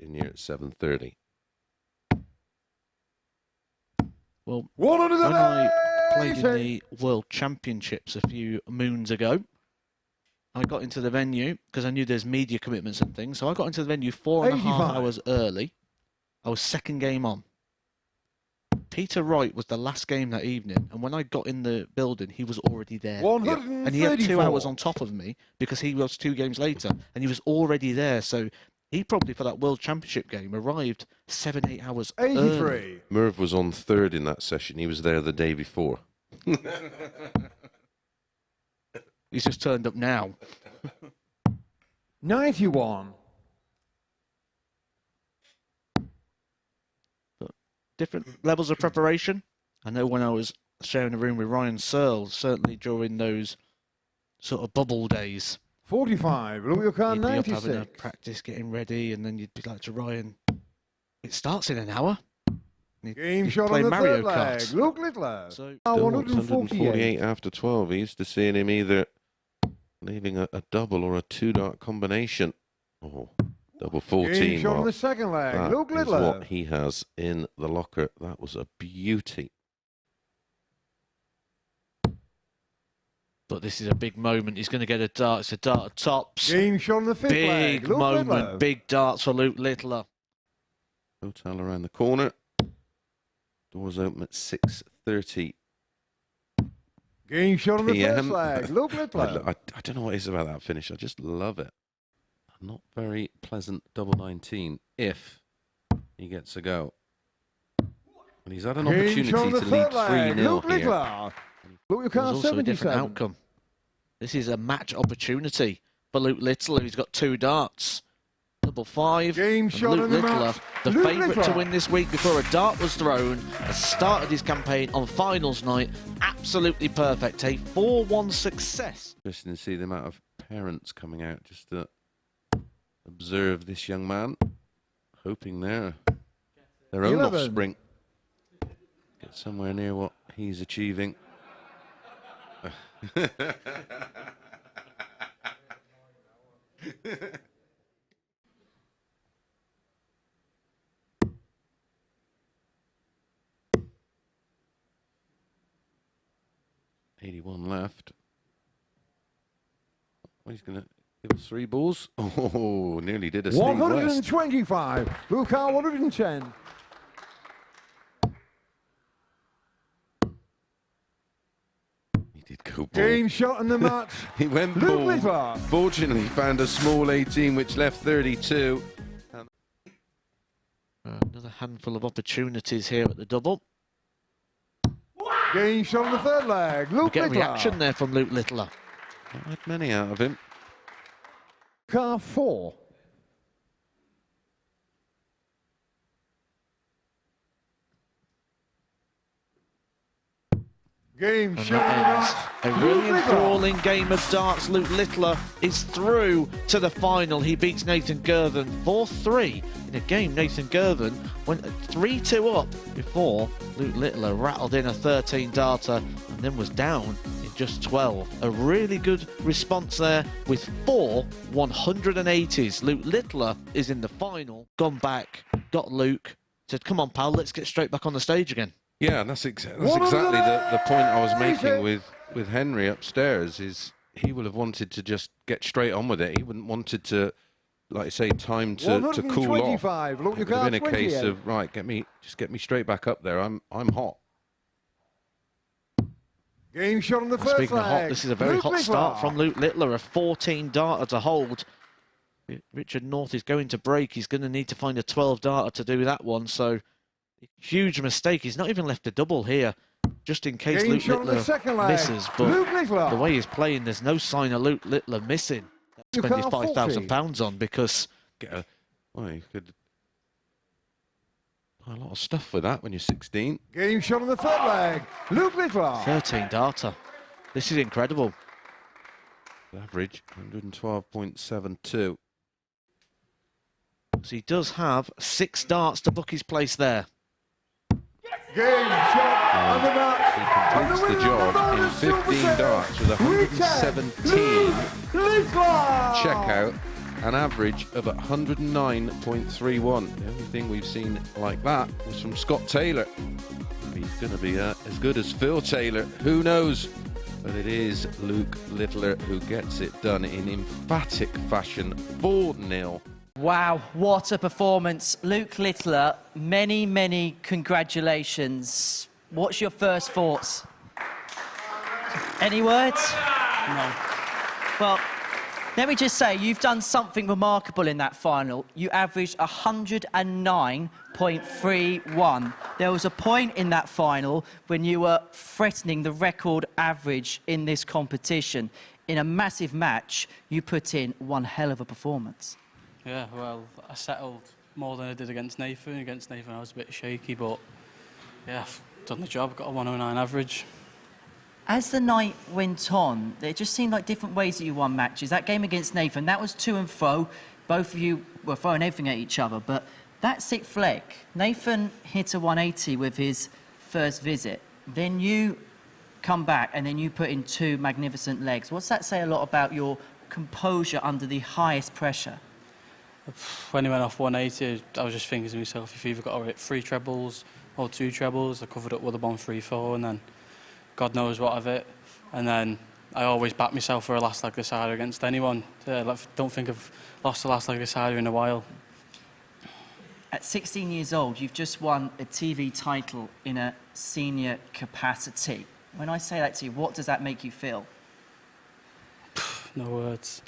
in here at 7:30. Well, when I played in the World Championships a few moons ago, I got into the venue because I knew there's media commitments and things. So I got into the venue 4.5 hours early. I was second game on. Peter Wright was the last game that evening, and when I got in the building, he was already there. And he had 2 hours on top of me because he was 2 games later, and he was already there. So he probably, for that World Championship game, arrived 7-8 hours early. Merv was on third in that session. He was there the day before. He's just turned up now. 91. Different levels of preparation. I know when I was sharing a room with Ryan Searle, certainly during those sort of bubble days. 45. Look, you can't. You'd be up 96. having a practice, getting ready, and then you'd be like to Ryan, it starts in an hour. Game shot on the third leg. Luke Littler. So 148 after 12. He used to seeing him either leaving a double or a 2-dart combination. Oh, double 14. Game shot on the second leg. That Luke is Littler. what he has in the locker. That was a beauty. But this is a big moment. He's going to get a dart. It's a dart of tops. Game shot on the fifth leg. Big Luke moment. Littler. Big darts for Luke Littler. Hotel around the corner. Doors open at 6:30. Game shot on the first PM. leg. Luke Littler. I don't know what it is about that finish. I just love it. Not very pleasant double 19 if he gets a go. And he's had an opportunity to lead 3-0 Luke here. Littler. Luke, you There's can't. also a different 77. outcome. This is a match opportunity for Luke Littler. He's got 2 darts. Double 5. Game and shot Luke in the Littler, match. the Luke favourite to Littler. win this week before a dart was thrown, has started his campaign on finals night. Absolutely perfect. A 4-1 success. Interesting to see the amount of parents coming out just to observe this young man, hoping their own 11. offspring get somewhere near what he's achieving. 81 left. Well, he's going to give us 3 balls. Oh, nearly did a Steve West. 125. Luke 110. He did go ball. Game shot in the match. He went Luke ball. Littler. Fortunately, found a small 18, which left 32. Another handful of opportunities here at the double. Game shot on the third leg. We Luke get a Littler. reaction there from Luke Littler. Not had many out of him. Car 4. Game And shot in the that match. ends a really Luke Littler. enthralling game of darts. Luke Littler is through to the final. He beats Nathan Girvan 4-3 in a game Nathan Girvan went 3-2 up before Luke Littler rattled in a 13-darter and then was down in just 12. A really good response there with 4 180s. Luke Littler is in the final. Gone back, got Luke, said, come on, pal, let's get straight back on the stage again. Yeah, that's exactly the point I was making with Henry upstairs. Is he would have wanted to just get straight on with it. He wouldn't wanted to, like I say, time to cool off. Look, It would have been a case of right, get me straight back up there. I'm hot. Game shot on the first Speaking of hot, leg. this is a very Luke hot Littler. start from Luke Littler, a 14-darter to hold. Richard North is going to break. He's going to need to find a 12-darter to do that one, so huge mistake. He's not even left a double here, just in case Game Luke shot on the Littler second leg. misses. But Luke Littler. the way he's playing, there's no sign of Luke Littler missing. Spend his £5,000 on because Well, you could buy a lot of stuff with that when you're 16. Game shot on the third leg. Luke Littler. 13-darter. This is incredible. Average 112.72. So he does have 6 darts to book his place there. Game shot on the match. He completes the job in 15 darts with 117 Littler. checkout an average of 109.31. The only thing we've seen like that was from Scott Taylor. He's going to be as good as Phil Taylor. Who knows? But it is Luke Littler who gets it done in emphatic fashion. 4-0. Wow, what a performance. Luke Littler, many, many congratulations. What's your first thoughts? Any words? No. Well, let me just say, you've done something remarkable in that final. You averaged 109.31. There was a point in that final when you were threatening the record average in this competition. In a massive match, you put in one hell of a performance. Yeah, well, I settled more than I did against Nathan. Against Nathan, I was a bit shaky, but yeah, I've done the job. Got a 109 average. As the night went on, there just seemed like different ways that you won matches. That game against Nathan, that was to and fro. Both of you were throwing everything at each other. But that sixth leg, Nathan hit a 180 with his first visit. Then you come back and then you put in two magnificent legs. What's that say a lot about your composure under the highest pressure? When he went off 180, I was just thinking to myself, if you've either got to hit 3 trebles or 2 trebles, I covered up with a bomb 3-4, and then God knows what of it. And then I always back myself for a last leg decider against anyone. Don't think I've lost the last leg decider in a while. At 16 years old, you've just won a TV title in a senior capacity. When I say that to you, what does that make you feel? No words.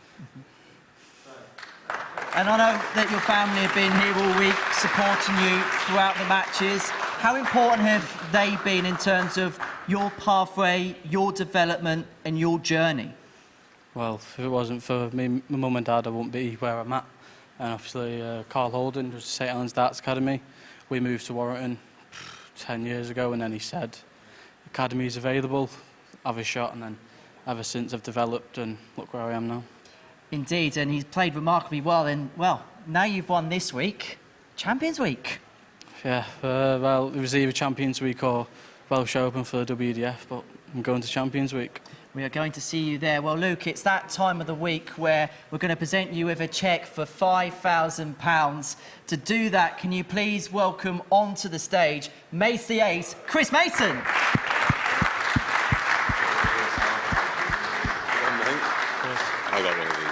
And I know that your family have been here all week supporting you throughout the matches. How important have they been in terms of your pathway, your development and your journey? Well, if it wasn't for me, my mum and dad, I wouldn't be where I'm at. And obviously, Carl Holden was St Helens Darts Academy. We moved to Warrington 10 years ago, and then he said, "Academy's available, have a shot." And then ever since I've developed, and look where I am now. Indeed, and he's played remarkably well. And, well, now you've won this week, Champions Week. Yeah, well, it was either Champions Week or Welsh Open for the WDF, but I'm going to Champions Week. We are going to see you there. Well, Luke, it's that time of the week where we're going to present you with a cheque for £5,000. To do that, can you please welcome onto the stage Mace the Ace, Chris Mason. I got one of these.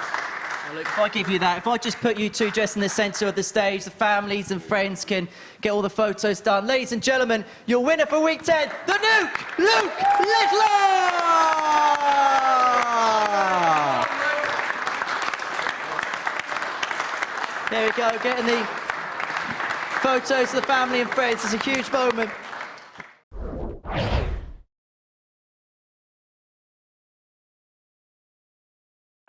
Well, Luke, if I give you that, if I just put you two just in the centre of the stage, the families and friends can get all the photos done. Ladies and gentlemen, your winner for week 10, the Nuke, Luke Littler! There we go, getting the photos of the family and friends. It's a huge moment.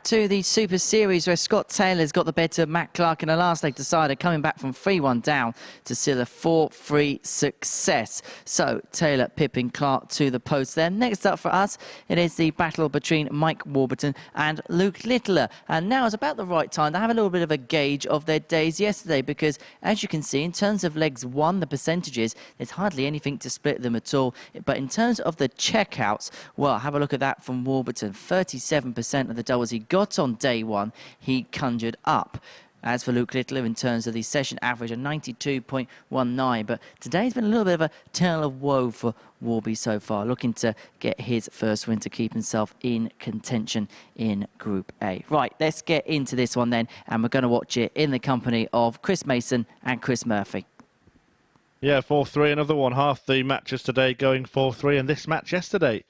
To the Super Series where Scott Taylor's got the better Matt Clark in the last leg decider, coming back from 3-1 down to seal a 4-3 success. So Taylor pipping Clark to the post there. Next up for us, it is the battle between Mike Warburton and Luke Littler. And now is about the right time to have a little bit of a gauge of their days yesterday, because as you can see, in terms of legs won, the percentages, there's hardly anything to split them at all. But in terms of the checkouts, well, have a look at that from Warburton. 37% of the doubles he got on day one, he conjured up. As for Luke Littler, in terms of the session average, a 92.19. But today's been a little bit of a tale of woe for Warby so far, looking to get his first win to keep himself in contention in Group A. Right, let's get into this one then, and we're going to watch it in the company of Chris Mason and Chris Murphy. Yeah, 4-3, another one. Half the matches today going 4-3, and this match yesterday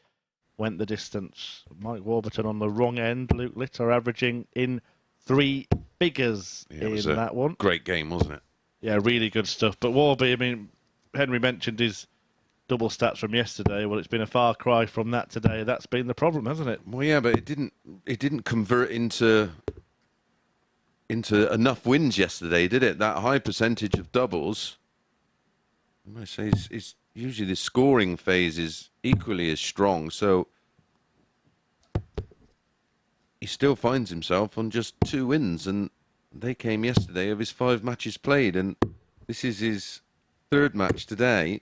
went the distance. Mike Warburton on the wrong end. Luke Littler averaging in 3 figures in that one. Great game, wasn't it? Yeah, really good stuff. But Warby, I mean, Henry mentioned his double stats from yesterday. Well, it's been a far cry from that today. That's been the problem, hasn't it? Well, yeah, but it didn't convert into enough wins yesterday, did it? That high percentage of doubles, I must say, is usually the scoring phase is equally as strong. So he still finds himself on just 2 wins, and they came yesterday of his 5 matches played, and this is his 3rd match today,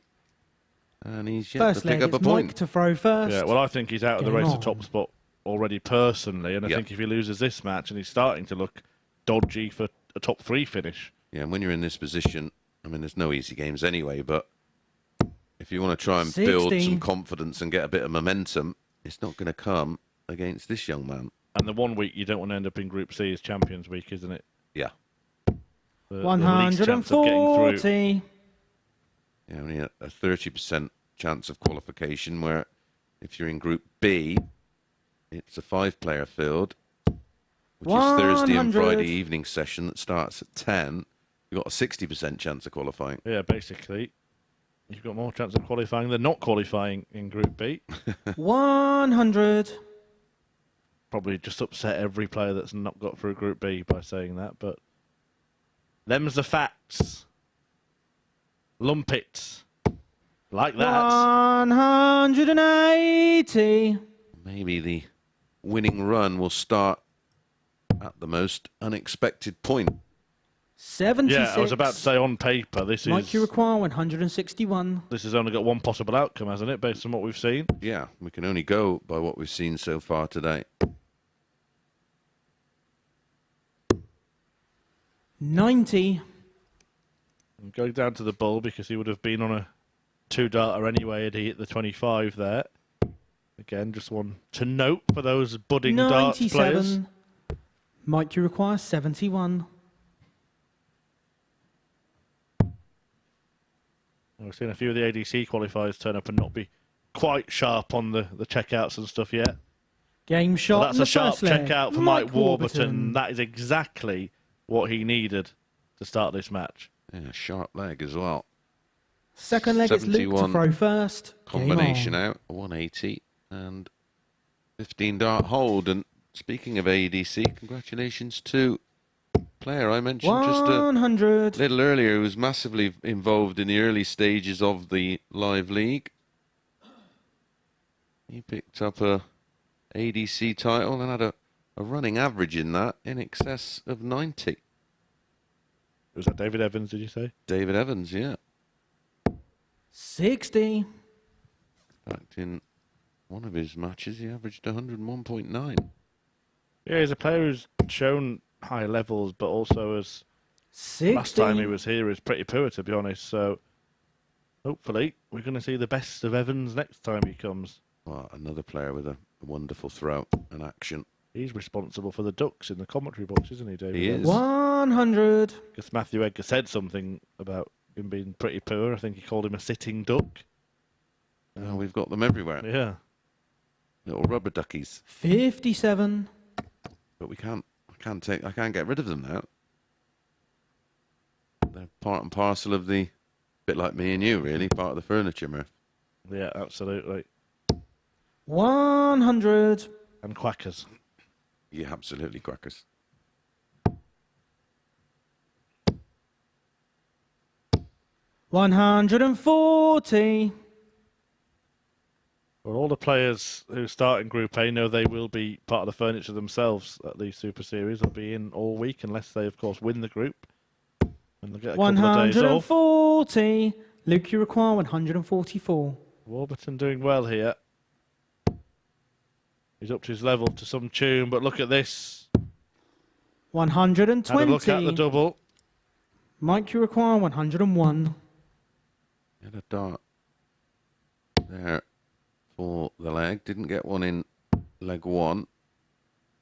and he's yet to pick up a point. Mike to throw first. Yeah, well, I think he's out of the race to top spot already personally, and I think if he loses this match, and he's starting to look dodgy for a top 3 finish. Yeah, and when you're in this position, I mean, there's no easy games anyway, but if you want to try and build some confidence and get a bit of momentum, it's not going to come against this young man. And the one week you don't want to end up in Group C is Champions Week, isn't it? Yeah. The least chance of getting through. Yeah, only a 30% chance of qualification, where if you're in Group B, it's a 5-player field, which is Thursday and Friday evening session that starts at 10. You've got a 60% chance of qualifying. Yeah, basically. You've got more chance of qualifying than not qualifying in Group B. 100. Probably just upset every player that's not got through Group B by saying that, but them's the facts. Lump it. Like that. 180. Maybe the winning run will start at the most unexpected point. 76. Yeah, I was about to say on paper, this Mike, you require 161. This has only got one possible outcome, hasn't it, based on what we've seen? Yeah, we can only go by what we've seen so far today. 90. I'm going down to the bull because he would have been on a 2-darter anyway had he hit the 25 there. Again, just one to note for those budding darts players. 97. Mike, you require 71. We've seen a few of the ADC qualifiers turn up and not be quite sharp on the checkouts and stuff yet. Game shot. Well, that's a sharp checkout for Mike Warburton. That is exactly what he needed to start this match. Yeah, sharp leg as well. Second leg is Luke to throw first. Combination out, 180 and 15 dart hold. And speaking of ADC, congratulations to player I mentioned 100. just a little earlier, who was massively involved in the early stages of the live league. He picked up a ADC title and had a running average in that in excess of 90. Was that David Evans, did you say? David Evans, yeah. 60. In fact, in one of his matches, he averaged 101.9. Yeah, he's a player who's shown high levels, but also as 60. last time he was here is pretty poor, to be honest. So hopefully we're going to see the best of Evans next time he comes. Well, another player with a wonderful throw and action. He's responsible for the ducks in the commentary box, isn't he, David? He is. 100. Because Matthew Edgar said something about him being pretty poor. I think he called him a sitting duck. Now we've got them everywhere. Yeah. Little rubber duckies. 57. But I can't get rid of them now. They're part and parcel of the, bit like me and you really, part of the furniture, Murph. Yeah, absolutely. 100. And quackers. Yeah, absolutely crackers. 140. Well, all the players who start in Group A know they will be part of the furniture themselves at the Super Series. They'll be in all week unless they, of course, win the group. And they'll get a couple of days off. 140. Luke, you require 144. Warburton doing well here. He's up to his level to some tune, but look at this. 120. Have a look at the double. Mike, you require 101. Had a dart there for the leg. Didn't get one in leg one.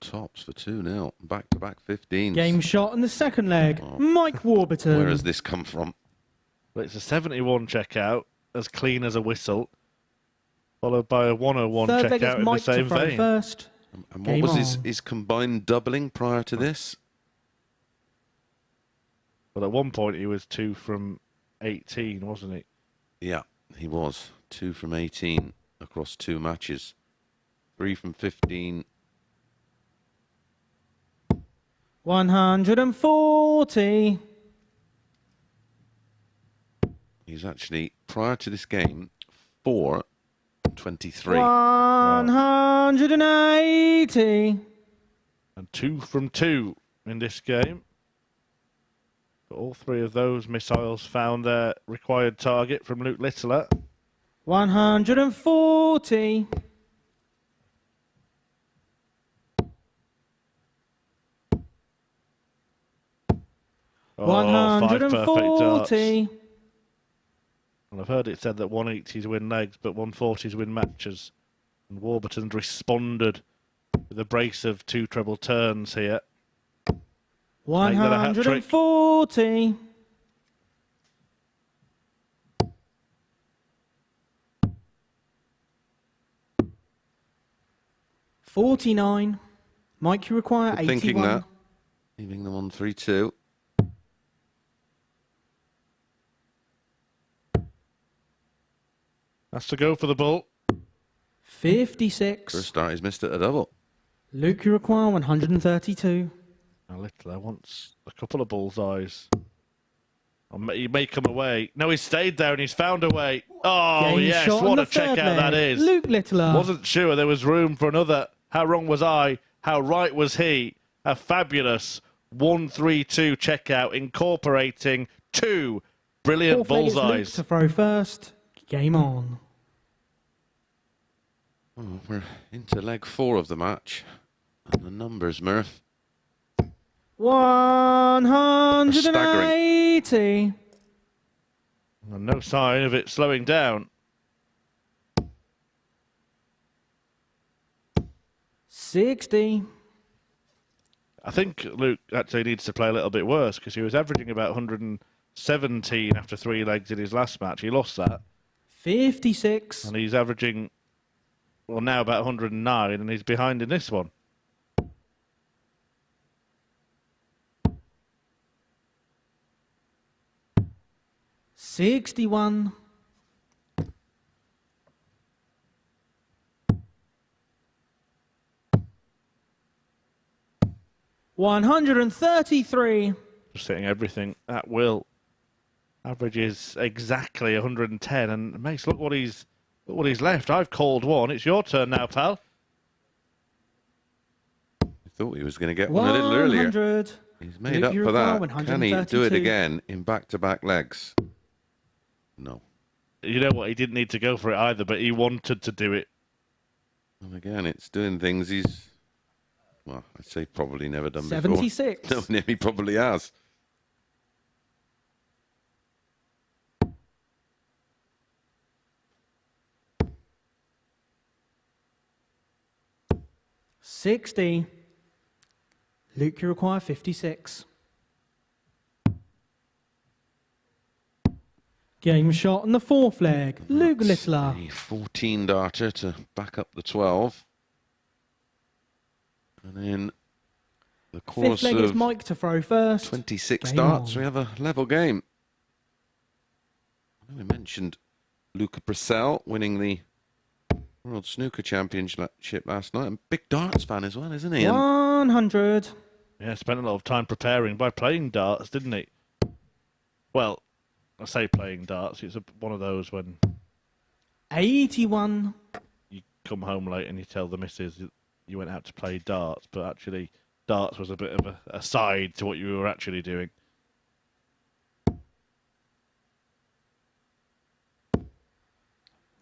Tops for 2-0. Back-to-back 15s. Game shot in the second leg. Mike Warburton. Where has this come from? Well, it's a 71 checkout, as clean as a whistle, followed by a 101 Third leg checkout is in the Mike same to throw vein. first. And what was his combined doubling prior to this? Well, at one point he was 2 from 18, wasn't he? Yeah, he was. 2 from 18 across 2 matches. 3 from 15. 140. He's actually, prior to this game, 4-23. 180. And 2 from 2 in this game. But all 3 of those missiles found their required target from Luke Littler. 140. 5 perfect darts. 140. And I've heard it said that 180s win legs, but 140s win matches. And Warburton's responded with a brace of 2 treble turns here. 140. 49. Mike, you require 81. Thinking that. Leaving them on 3-2. Has to go for the bull. 56. For a start, he's missed it a double. Luke, you require 132. Now, Littler wants a couple of bullseyes. He may come away. No, he's stayed there and he's found a way. Oh, Game yes, shot on what the a checkout third that leg. is. Luke Littler. Wasn't sure there was room for another. How wrong was I? How right was he? A fabulous 1-3-2 checkout, incorporating 2 brilliant Fourth leg is Luke bullseyes. to throw first. Game on. Oh, we're into leg 4 of the match. And the numbers, Murph. 180. And no sign of it slowing down. 60. I think Luke actually needs to play a little bit worse because he was averaging about 117 after 3 legs in his last match. He lost that. 56. And he's averaging, well, now about 109, and he's behind in this one. $61. 133. Just hitting everything at will. Average is exactly 110, and Mace, look what he's left. I've called one. It's your turn now, pal. I thought he was going to get one a little earlier. 100. He's made up for that. Can he do it again in back-to-back legs? No. You know what? He didn't need to go for it either, but he wanted to do it. And again, it's doing things he's, well, I'd say probably never done 76. before. No, he probably has. $60. Luke, you require 56. Game shot on the fourth leg. Luke Littler. A 14 darter to back up the 12. And then the course Fifth leg is of Mike to throw first. 26 Game darts, on. we have a level game. We mentioned Luca Brissell winning the World Snooker Championship last night. And big darts fan as well, isn't he? And 100. Yeah, spent a lot of time preparing by playing darts, didn't he? Well, I say playing darts. It's one of those when 81. you come home late and you tell the missus you went out to play darts, but actually darts was a bit of a side to what you were actually doing.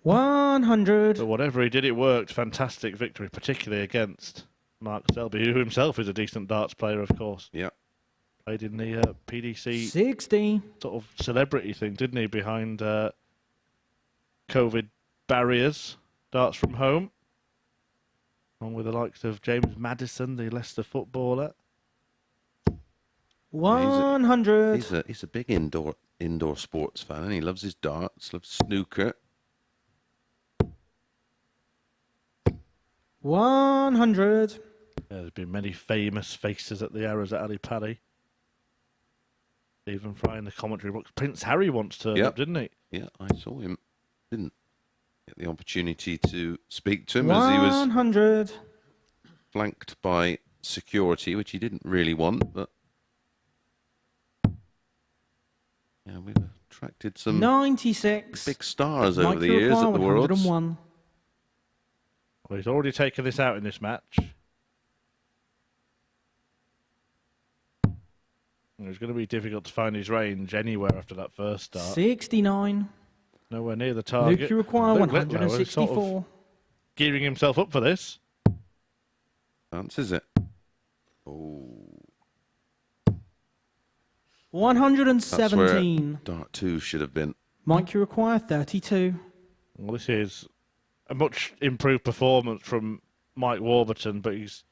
$100. But whatever he did, it worked. Fantastic victory, particularly against Mark Selby, who himself is a decent darts player, of course. yeah. Played in the PDC 60. sort of celebrity thing, didn't he, behind COVID barriers, darts from home, along with the likes of James Maddison, the Leicester footballer. 100. He's a big indoor sports fan, and he loves his darts, loves snooker. 100. Yeah, there's been many famous faces at the Arrows at Ali Pali. Stephen Fry in the commentary box. Prince Harry once turned up, didn't he? Yeah, I saw him. Didn't get the opportunity to speak to him as he was 100. flanked by security, which he didn't really want, but yeah, we've attracted some 96. big stars Mike over the years at the Worlds. 101. Well, he's already taken this out in this match. It was going to be difficult to find his range anywhere after that first start. 69. Nowhere near the target. Luke, you require Luke Littler was 164. sort of gearing himself up for this. Answers it. Oh. 117. Dart 2 should have been. Mike, you require 32. Well, this is a much improved performance from Mike Warburton, but he's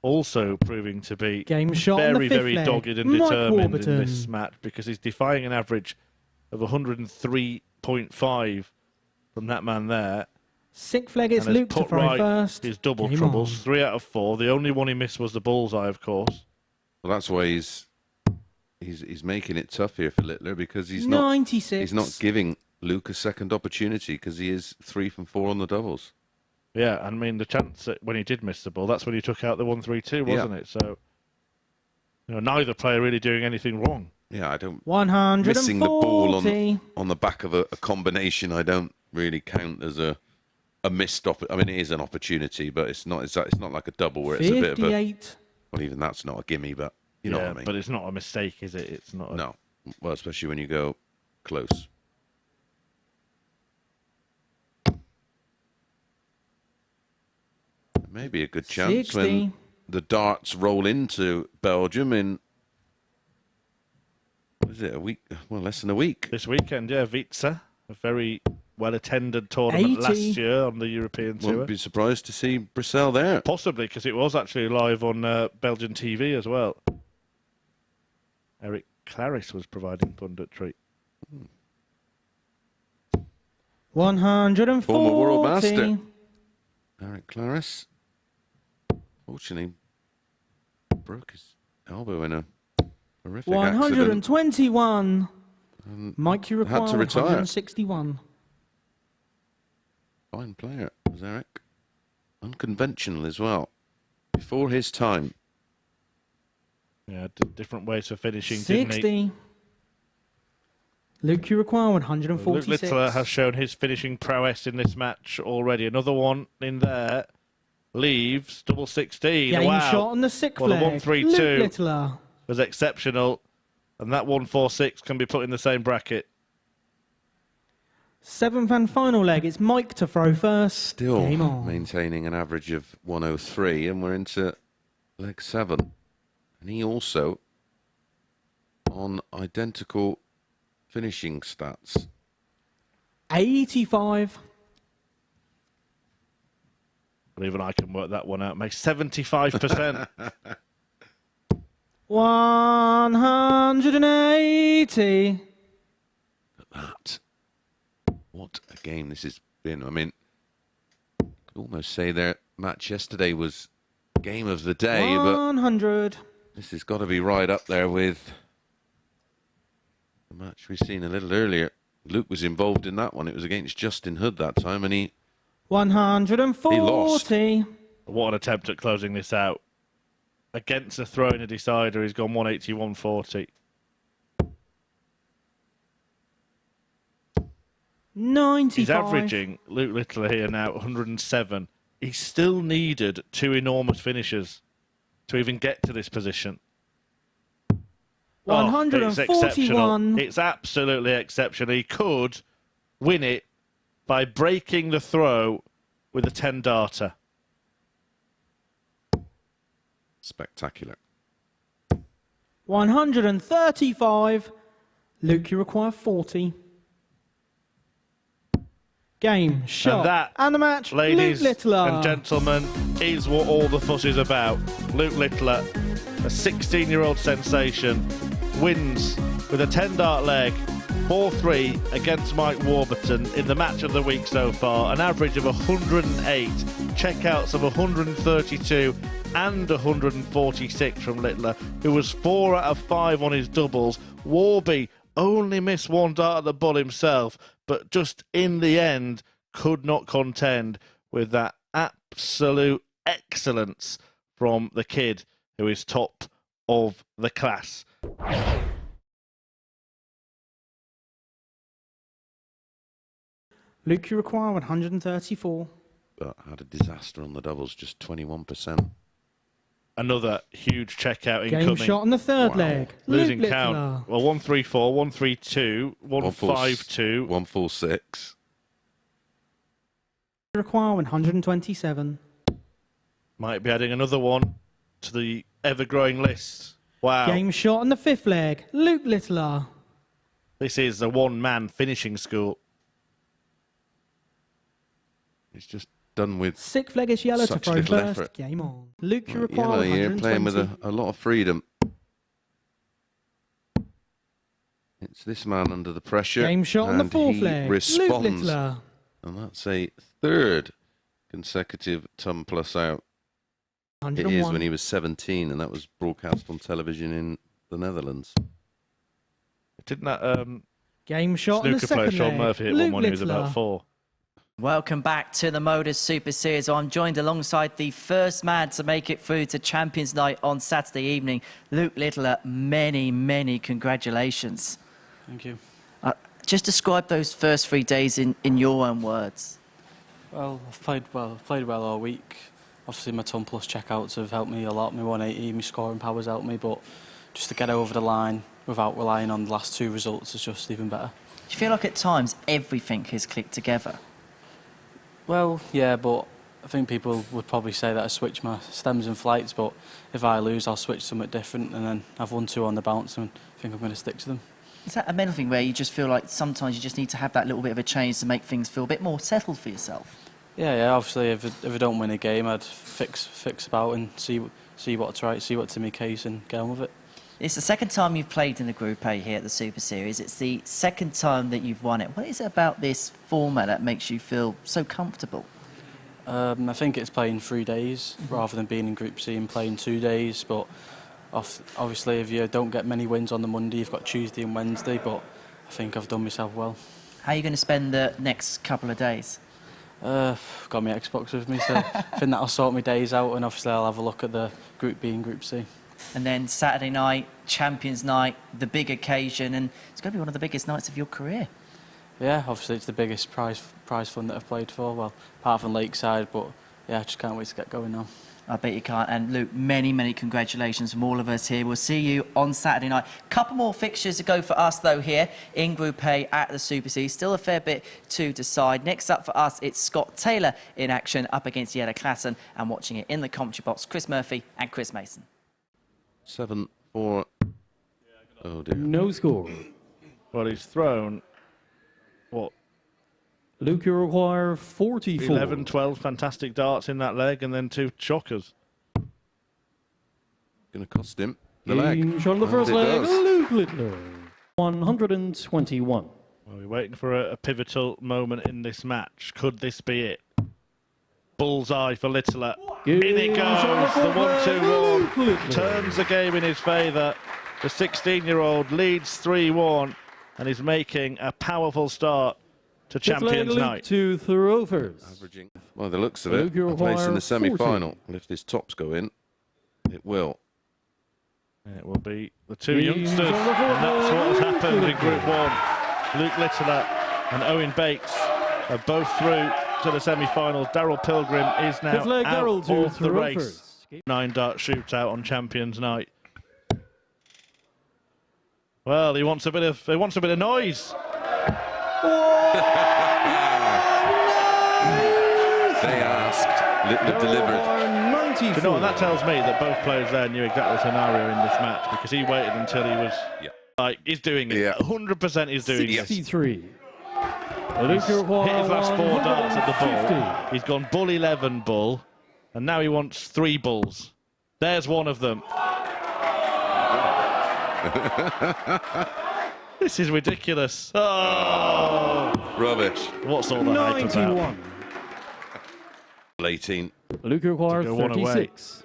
also proving to be Game shot on the very, fifth very leg. dogged and Mike determined Warburton. in this match, because he's defying an average of 103.5 from that man there. Sixth leg, it's And has Luke to put throw right first. his double Game troubles, on. 3 out of 4. The only one he missed was the bullseye, of course. Well, that's why he's making it tough here for Littler, because he's not 96. giving Luke a second opportunity, because he is 3 from 4 on the doubles. Yeah, I mean, the chance that when he did miss the ball, that's when he took out the 1-3-2, wasn't it? So, neither player really doing anything wrong. Yeah, I don't. 140. Missing the ball on the back of a combination, I don't really count as a missed I mean, it is an opportunity, but it's not like a double where it's a bit of a. 58. Well, even that's not a gimme, but you know what I mean. But it's not a mistake, is it? It's not. No. Well, especially when you go close. Maybe a good chance 60. when the darts roll into Belgium in. What is it? A week? Well, less than a week. This weekend, yeah, Vitsa, a very well-attended tournament 80. last year on the European Tour. Wouldn't be surprised to see Brissell there. Possibly, because it was actually live on Belgian TV as well. Eric Claris was providing punditry. 140. Former world master. Eric Claris. Fortunately, broke his elbow in a horrific accident. 121. Mike, you require Had to retire. 161. Fine player, was Eric. Unconventional as well. Before his time. Yeah, different ways for finishing, didn't he? 60. Luke, you require 146. Luke Littler has shown his finishing prowess in this match already. Another one in there. Leaves, double 16. Game wow. shot on the sixth Well, the leg. 1-3-2 Luke Littler. was exceptional. And that 1-4-6 can be put in the same bracket. Seventh and final leg. It's Mike to throw first. Still Game on. maintaining an average of 103, and we're into leg 7. And he also on identical finishing stats. 85. Well, even I can work that one out. Makes 75%. 180. That. What a game this has been. I mean, I could almost say their match yesterday was game of the day, 100. but this has got to be right up there with the match we've seen a little earlier. Luke was involved in that one. It was against Justin Hood that time, and he 140. He lost. What an attempt at closing this out. Against a throw in a decider, he's gone 180, 140. 95. He's averaging, Luke Littler here now, 107. He still needed 2 enormous finishes to even get to this position. 141. It's exceptional. It's absolutely exceptional. He could win it by breaking the throw with a 10-darter. spectacular. 135. Luke, you require 40. Game, shot, And that, and the match, ladies Luke Littler. and gentlemen, is what all the fuss is about. Luke Littler, a 16-year-old sensation, wins with a 10-dart leg, 4-3 against Mike Warburton in the match of the week so far. An average of 108, checkouts of 132 and 146 from Littler, who was 4 out of 5 on his doubles. Warby only missed 1 dart at the bull himself, but just in the end could not contend with that absolute excellence from the kid who is top of the class. Luke, you require 134. But had a disaster on the doubles, just 21%. Another huge checkout Game incoming. shot on the third Wow. leg. Losing Luke count. Littler. Well, 134, 132, 152. 146. You require 127. Might be adding another one to the ever-growing list. Wow. Game shot on the 5th leg, Luke Littler. This is a one-man finishing school. He's just done with 6th leg is yellow to such throw little first. effort. Game on. Luke, you Yellow require here, 120. playing with a lot of freedom. It's this man under the pressure. Game shot on the and 4th he leg, Luke responds. Littler. And that's a 3rd consecutive ton plus out. It 101. is when he was 17, and that was broadcast on television in the Netherlands. Didn't that Game shot on the snooker player 2nd Sean leg, Murphy hit Luke one when he was Littler. about 4? Welcome back to the MODUS Super Series. I'm joined alongside the first man to make it through to Champions Night on Saturday evening, Luke Littler. Many, many congratulations. Thank you. Just describe those first 3 days in your own words. Well, I've played well all week. Obviously, my ton plus checkouts have helped me a lot. My 180, my scoring powers helped me, but just to get over the line without relying on the last 2 results is just even better. Do you feel like at times everything has clicked together? Well, yeah, but I think people would probably say that I switch my stems and flights, but if I lose, I'll switch something different, and then I've won 2 on the bounce, and I think I'm going to stick to them. Is that a mental thing where you just feel like sometimes you just need to have that little bit of a change to make things feel a bit more settled for yourself? Yeah. Obviously, if I don't win a game, I'd fix about and see what's right, see what's in my case, and get on with it. It's the second time you've played in the Group A here at the Super Series. It's the second time that you've won it. What is it about this format that makes you feel so comfortable? I think it's playing 3 days rather than being in Group C and playing 2 days. But obviously, if you don't get many wins on the Monday, you've got Tuesday and Wednesday. But I think I've done myself well. How are you going to spend the next couple of days? Got my Xbox with me, so I think that'll sort my days out. And obviously, I'll have a look at the Group B and Group C. And then Saturday night, Champions Night, the big occasion, and it's going to be one of the biggest nights of your career. Yeah, obviously it's the biggest prize fund that I've played for, well, apart from Lakeside, but yeah, I just can't wait to get going now. I bet you can't. And Luke, many, many congratulations from all of us here. We'll see you on Saturday night. Couple more fixtures to go for us, though, here in Group A at the Super Series. Still a fair bit to decide. Next up for us, it's Scott Taylor in action up against Jelle Klassen, and watching it in the commentary box, Chris Murphy and Chris Mason. 7-4. Oh, dear. No score. Well, he's thrown, what, Luke, you require 44. 11, 12 fantastic darts in that leg, and then 2 chockers. Going to cost him the leg. Game shot on the And first it leg, does. Luke Littler. 121. Well, we're waiting for a pivotal moment in this match. Could this be it? Bullseye for Littler. In it goes. The 1-2-1 turns the game in his favour. The 16-year-old leads 3-1 and is making a powerful start to Champions Night. To throw first. Averaging, well, the looks of Luke, it, you a place in the require semi-final. And if his tops go in, it will. It will be the 2 youngsters, and that's what has happened in Group 1. Luke Littler and Owen Bates are both through to the semi-finals. Darryl Pilgrim is now out of the race. 9-dart shootout on Champions Night. Well, he wants a bit of noise. They asked, Littler delivered. You know what, that tells me that both players there knew exactly the scenario in this match, because he waited until he was like, he's doing it. 100% he's doing it. 63. Hit his last 4 darts at the bull. He's gone bull 11 bull, and now he wants 3 bulls. There's one of them. This is ridiculous. Oh, Rubbish. what's all the hype about? 91. 18. Luke requires To go one away. 36.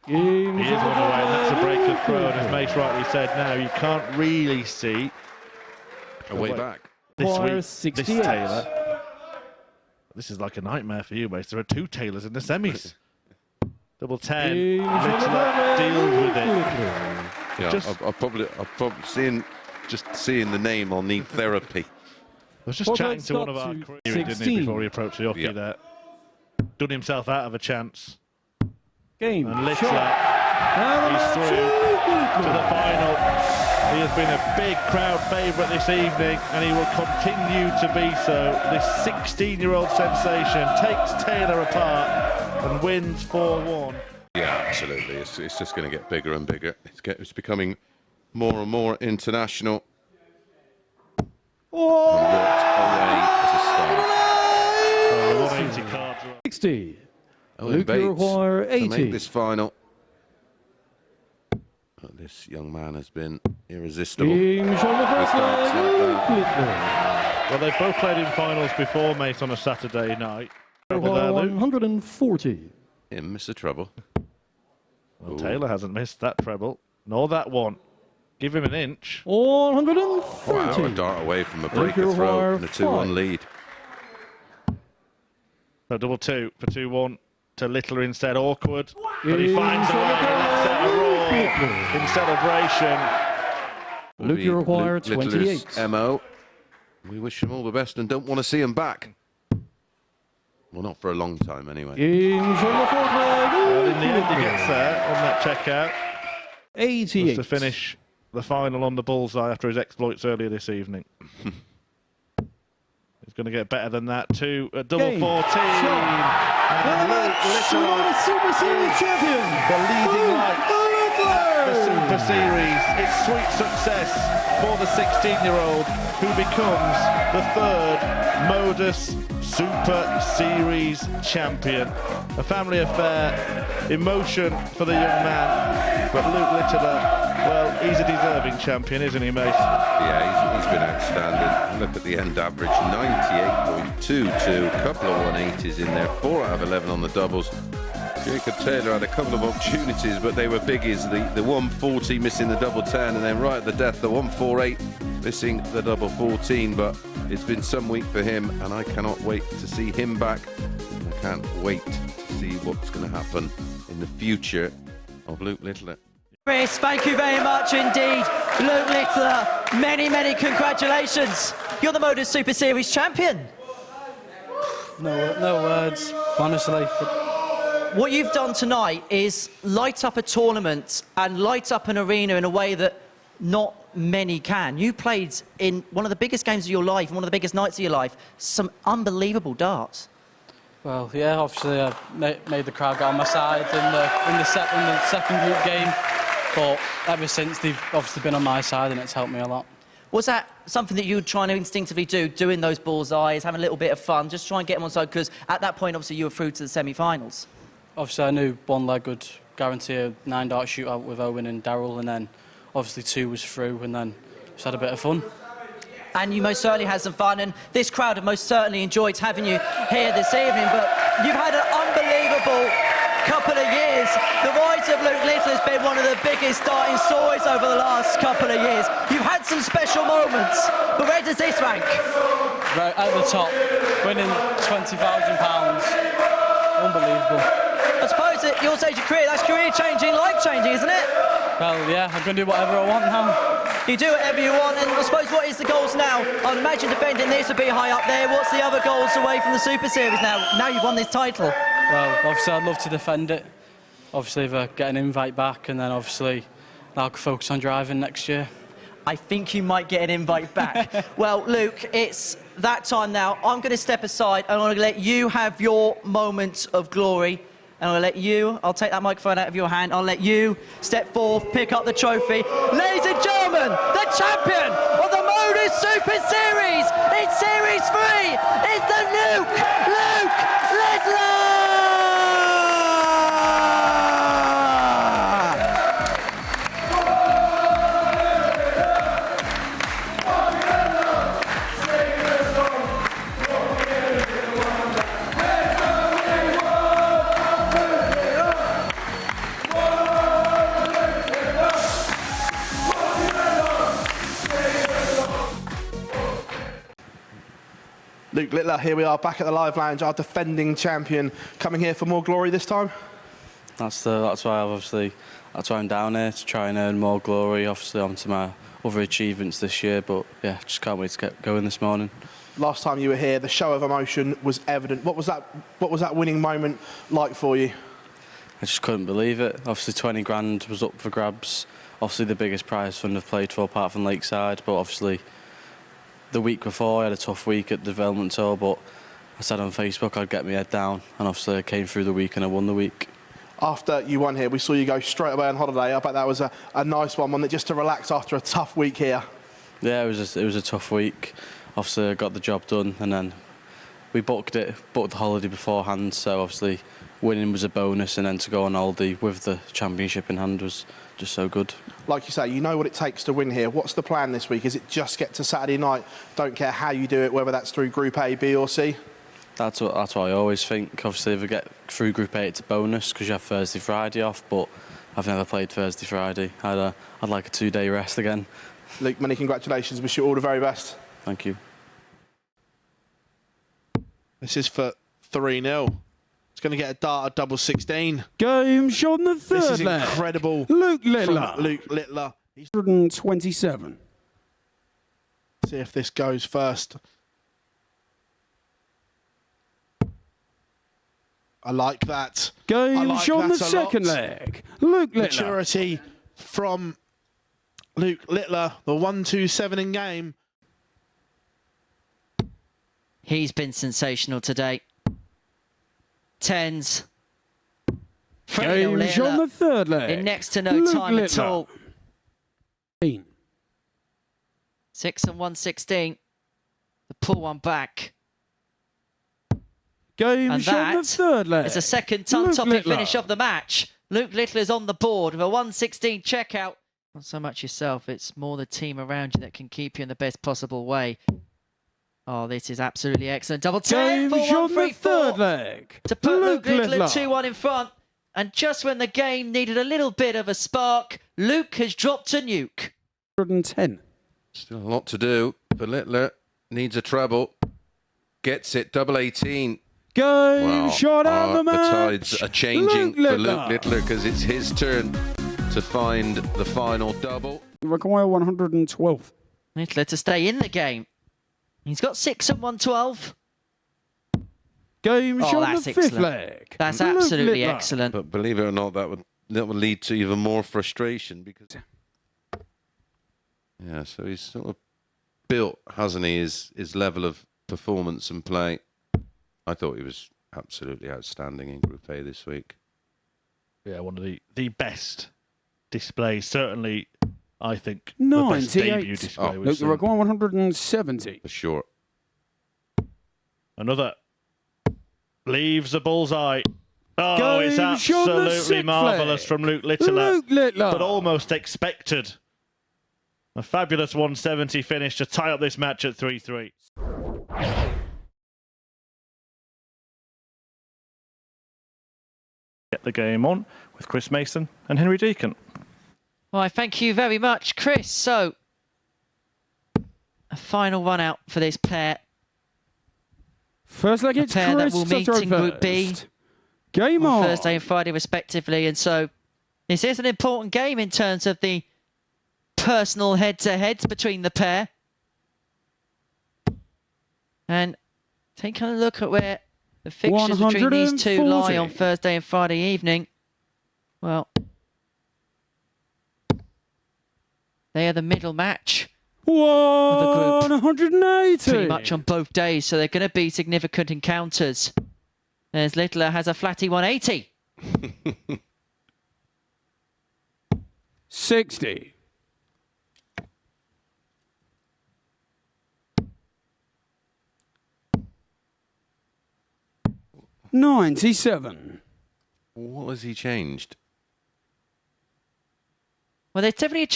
Game He is shot one away, and that's a break of throw, and as Luke Mace rightly said now, you can't really see Away back. this week, requires this 68. Taylor. This is like a nightmare for you, Mace. There are 2 Taylors in the semis. Double 10. Game shot Littler deals with it. Yeah, Just- I'll probably seeing the name, I'll need therapy. I was just chatting to one of our crew, didn't he, 16. before he approached the hockey Yeah. there. Done himself out of a chance. Game And Littler, shot. he's through to the final. He has been a big crowd favourite this evening, and he will continue to be so. This 16-year-old sensation takes Taylor apart and wins 4-1. Yeah, absolutely. It's just going to get bigger and bigger. It's becoming more and more international. Oh, And walked away as a star. 180 cards. 60. Owen Luke, you Bates require to 80. make this final. But this young man has been irresistible. Game shot the first He starts like that. leg. Well, they've both played in finals before, mate, on a Saturday night. Trouble Require there, Luke. 140. Him, Mr. Trouble. Well, Taylor hasn't missed that treble, nor that one. Give him an inch. 130. Wow, a dart away from a Luke, breaker you throw require and a 2-1 5. lead. So double two for 2-1 to Littler instead. Awkward, but he finds a way. Lets out a roar in celebration. Will Luke, be you require Luke Littler's 28. MO. We wish him all the best and don't want to see him back. Well, not for a long time anyway. Game shot the fourth leg. Well, in the end, he gets there on that checkout. 88. To finish the final on the bullseye after his exploits earlier this evening. He's going to get better than that too. A double Game. 14. And the match, MODUS Super Series champion. The leading light. The Flair. Super Series. It's sweet success for the 16-year-old who becomes the third MODUS Super Series champion. A family affair, emotion for the young man, but Luke Littler, well, he's a deserving champion, isn't he, mate? Yeah, he's been outstanding. Look at the end average, 98.22. Couple of 180s in there, 4 out of 11 on the doubles. Jacob Taylor had a couple of opportunities, but they were biggies. The 140 missing the double 10, and then right at the death, the 148 missing the double 14. But it's been some week for him, and I cannot wait to see him back. I can't wait to see what's going to happen in the future of Luke Littler. Chris, thank you very much indeed. Luke Littler, many, many congratulations. You're the MODUS Super Series champion. No words, honestly. What you've done tonight is light up a tournament and light up an arena in a way that not many can. You played in one of the biggest games of your life, one of the biggest nights of your life, some unbelievable darts. Well, yeah, obviously I made the crowd get on my side in the second group game, but ever since they've obviously been on my side and it's helped me a lot. Was that something that you were trying to instinctively do, doing those bullseyes, having a little bit of fun, just try and get them on side? Because at that point, obviously, you were through to the semi-finals. Obviously, I knew one leg would guarantee a 9-dart shootout with Owen and Darryl, and then obviously 2 was through, and then just had a bit of fun. And you most certainly had some fun, and this crowd have most certainly enjoyed having you here this evening. But you've had an unbelievable couple of years. The rise of Luke Littler has been one of the biggest darting stories over the last couple of years. You've had some special moments, but where does this rank? Right at the top, winning £20,000. Unbelievable. I suppose at your stage of career, that's career-changing, life-changing, isn't it? Well, yeah, I'm going to do whatever I want now. You do whatever you want, and I suppose what is the goals now? I'd imagine defending this would be high up there. What's the other goals away from the Super Series now? Now you've won this title. Well, obviously I'd love to defend it. Obviously if I get an invite back, and then obviously I'll focus on driving next year. I think you might get an invite back. Well, Luke, it's that time now. I'm going to step aside and I'm going to let you have your moment of glory. And I'll let you, I'll take that microphone out of your hand, I'll let you step forth, pick up the trophy. Ladies and gentlemen, the champion of the MODUS Super Series in Series 3 is the Luke Littler! Luke Littler, here we are back at the Live Lounge, our defending champion, coming here for more glory this time. That's why I'm down here, to try and earn more glory, obviously onto my other achievements this year. But yeah, just can't wait to get going this morning. Last time you were here, the show of emotion was evident. What was that winning moment like for you? I just couldn't believe it. Obviously 20 grand was up for grabs. Obviously the biggest prize fund I've played for apart from Lakeside, but obviously the week before I had a tough week at the development tour, but I said on Facebook I'd get my head down, and obviously I came through the week and I won the week. after you won here? We saw you go straight away on holiday. I bet that was a nice one that just to relax after a tough week here. Yeah, it was a tough week. Obviously, I got the job done, and then we booked the holiday beforehand. So obviously, winning was a bonus, and then to go on holiday with the championship in hand was just so good. Like you say, you know what it takes to win here. What's the plan this week? Is it just get to Saturday night? Don't care how you do it, whether that's through Group A, B, or C. That's what I always think. Obviously, if we get through Group A, it's a bonus because you have Thursday, Friday off. But I've never played Thursday, Friday. I'd like a 2-day rest again. Luke, many congratulations. Wish you all the very best. Thank you. This is for 3-0. It's going to get a dart at double 16. Game shot in the third This is leg. incredible. Luke Littler. Luke Littler. 127. See if this goes first. I like that. Game shot in the second leg. Luke Littler. Maturity from Luke Littler. The 1-2-7 in game. He's been sensational today. Tens. Game shot in the third leg. In next to no Luke time Littler. at all. 6 and 116. The pull one back. Game And shot in the that third leg. It's a second ton Luke topic Littler. finish of the match. Luke Littler's on the board with a 116 checkout. Not so much yourself, it's more the team around you that can keep you in the best possible way. Oh, this is absolutely excellent. Double 10 Game for shot in the 1-3-4 third leg. to put Luke Littler Littler. 2-1 in front. And just when the game needed a little bit of a spark, Luke has dropped a nuke. 110. Still a lot to do, but Littler needs a treble. Gets it, double 18. Game shot out the The match. tides are changing for Luke Littler because it's his turn to find the final double. Require 112. Littler to stay in the game. He's got 6 and 112. Game Oh, shot in that's the fifth excellent. leg. That's Luke absolutely Littler. excellent. But believe it or not, that would lead to even more frustration because so he's sort of built, hasn't he, his level of performance and play. I thought he was absolutely outstanding in Group A this week. Yeah, one of the best displays. Certainly, I think the best 98. debut display Luke, was the require 170. For sure. another. Leaves the bullseye. Oh, Game it's shot in the absolutely sixth marvellous leg. from Luke Littler. Luke Littler. But almost expected. A fabulous 170 finish to tie up this match at 3-3. Get the game on with Chris Mason and Henry Deacon. Well, thank you very much, Chris. So, a final run out for this pair. First leg, it's pair that Chris will meet to in Group B first. Game on on. Thursday and Friday, respectively. And so, this is an important game in terms of the personal head-to-heads between the pair. And take a look at where the fixtures between these two lie on Thursday and Friday evening. Well, they are the middle match of the group. 180. Pretty much on both days, so they're going to be significant encounters. There's Littler has a flatty 180. 60. $97. What has he changed? Well, there's definitely a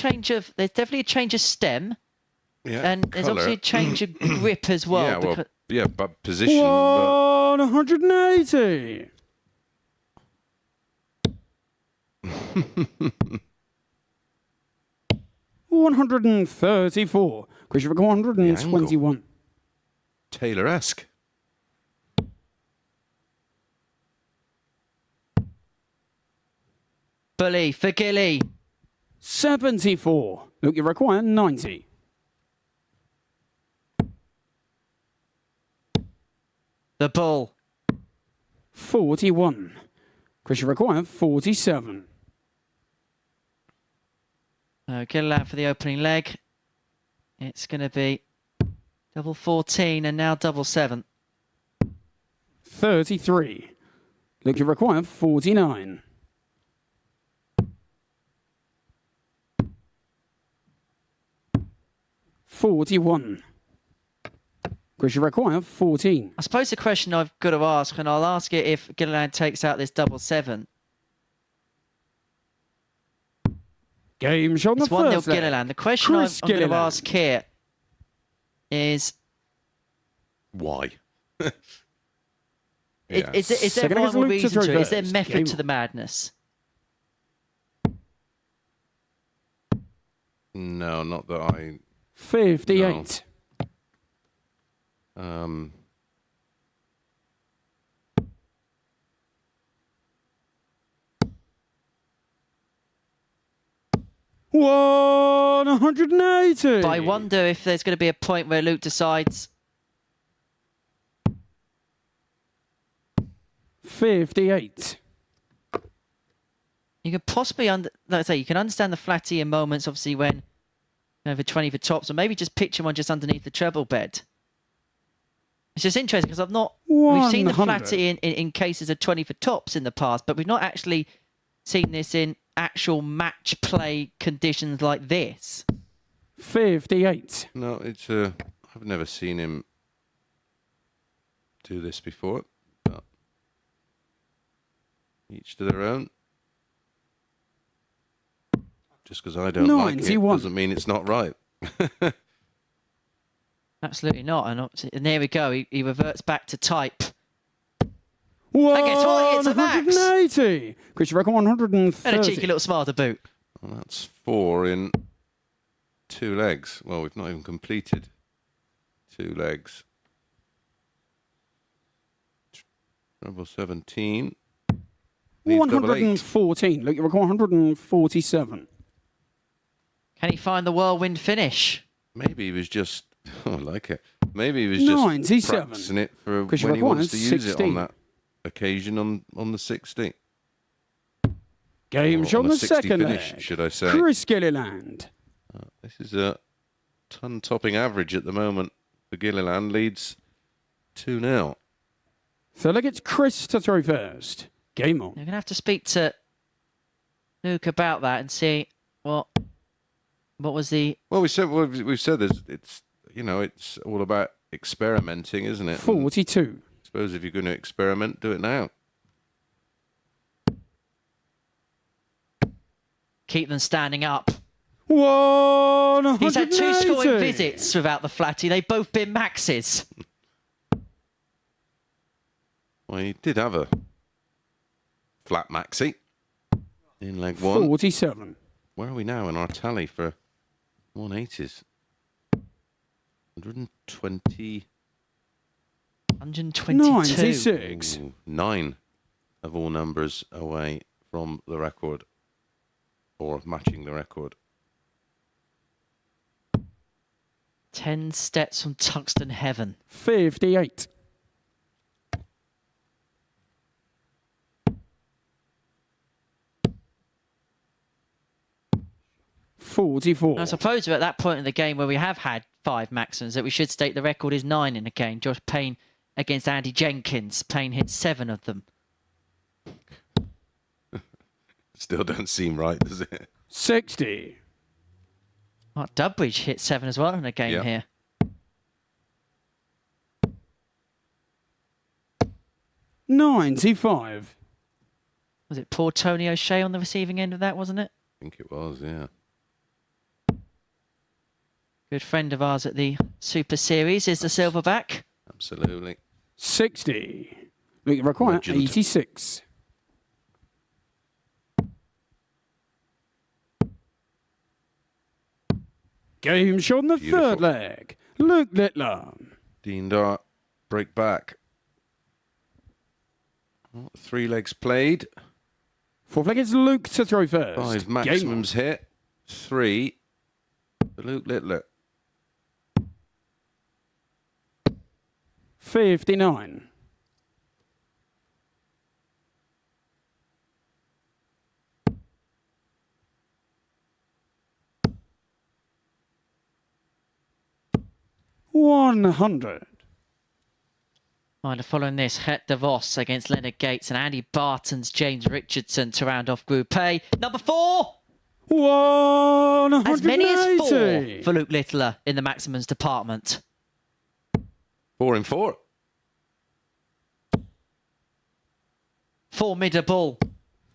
change of stem, Yeah, and there's obviously a change of grip as well. Yeah, well, because- yeah, but position. But 180. $134. Chris, you've got 121. Taylor-esque. Bully for Gilly. 74. Look, you require 90. The bull. 41. Chris, you require 47. Gilly out for the opening leg. It's going to be double 14 and now double 7. 33. Look, you require 49. 41. Question require 14. I suppose the question I've got to ask, and I'll ask it if Gilliland takes out this double 7. Game shot on the It's 1-0 first leg. Gilliland. The question I'm going to ask here is... Why? Is there rhyme or reason to it? Is there method to the madness? No, not that I... 58. No. 180. But I wonder if there's going to be a point where Luke decides... 58. You could possibly, like I say, you can understand the flatty in moments, obviously, when over 20 for tops, or maybe just pitch him on just underneath the treble bed. It's just interesting because we've seen the flatty in cases of 20 for tops in the past, but we've not actually seen this in actual match play conditions like this. 58. No, it's I've never seen him do this before. But each to their own. Just because I don't like it doesn't mean it's not right. Absolutely not. And there we go. He reverts back to type. And guess what? It's a max. 180. Christian record 130. And a cheeky little smile to boot. Well, that's 4 in 2 legs. Well, we've not even completed 2 legs. Treble 17. 114. Look, you record 147. Can he find the whirlwind finish? Maybe he was just... Oh, I like it. Maybe he was just 97. practicing it for Christian when he record wants to use 60. it on that occasion on the 60. Game shot on the 60 second finish, leg. should I say. Chris Gilliland. This is a ton-topping average at the moment. The Gilliland leads 2-0. So look, it's Chris to throw first. Game on. You're going to have to speak to Luke about that and see what was the... Well, we've said this. It's all about experimenting, isn't it? 42. And I suppose if you're going to experiment, do it now. Keep them standing up. 180. He's had 2 scoring visits without the flatty. They've both been maxes. Well, he did have a flat maxi in leg 1. 47. Where are we now in our tally for 180s? 120. 122. 96. Ooh, 9 of all numbers away from the record, or matching the record. 10 steps from Tungsten Heaven. 58. I suppose at that point in the game where we have had 5 maxims, that we should state the record is 9 in a game. Josh Payne against Andy Jenkins. Payne hit 7 of them. Still don't seem right, does it? 60. Mark Dudbridge hit 7 as well in a game here. 95. Was it poor Tony O'Shea on the receiving end of that, wasn't it? I think it was, yeah. Good friend of ours at the Super Series is the Silverback. Absolutely. 60. We require 86. Game shot on the third leg. Luke Littler. Dean Dart, break back. 3 legs played. 4th leg is Luke to throw first. 5 maximums hit. 3 for Luke Littler. 59. $100. Right, following this, Het de Vos against Leonard Gates and Andy Barton's James Richardson to round off Group A. Number 4! 180. As many as 4 for Luke Littler in the maximums department. 4 in 4. 4 mid ball.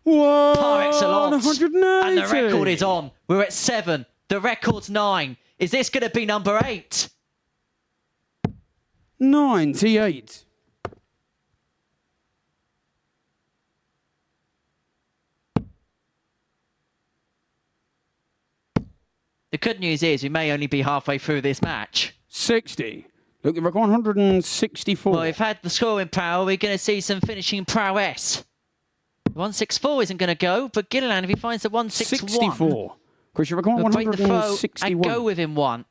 Par excellence. 180. And the record is on. We're at 7. The record's 9. Is this going to be number 8? 98. The good news is we may only be halfway through this match. 60. Look, the record 164. Well, we've had the scoring power. We're going to see some finishing prowess. 164 isn't going to go, but Gilliland, if he finds the 161... 64. Chris, your record we'll break the foe 161. and go with him 1.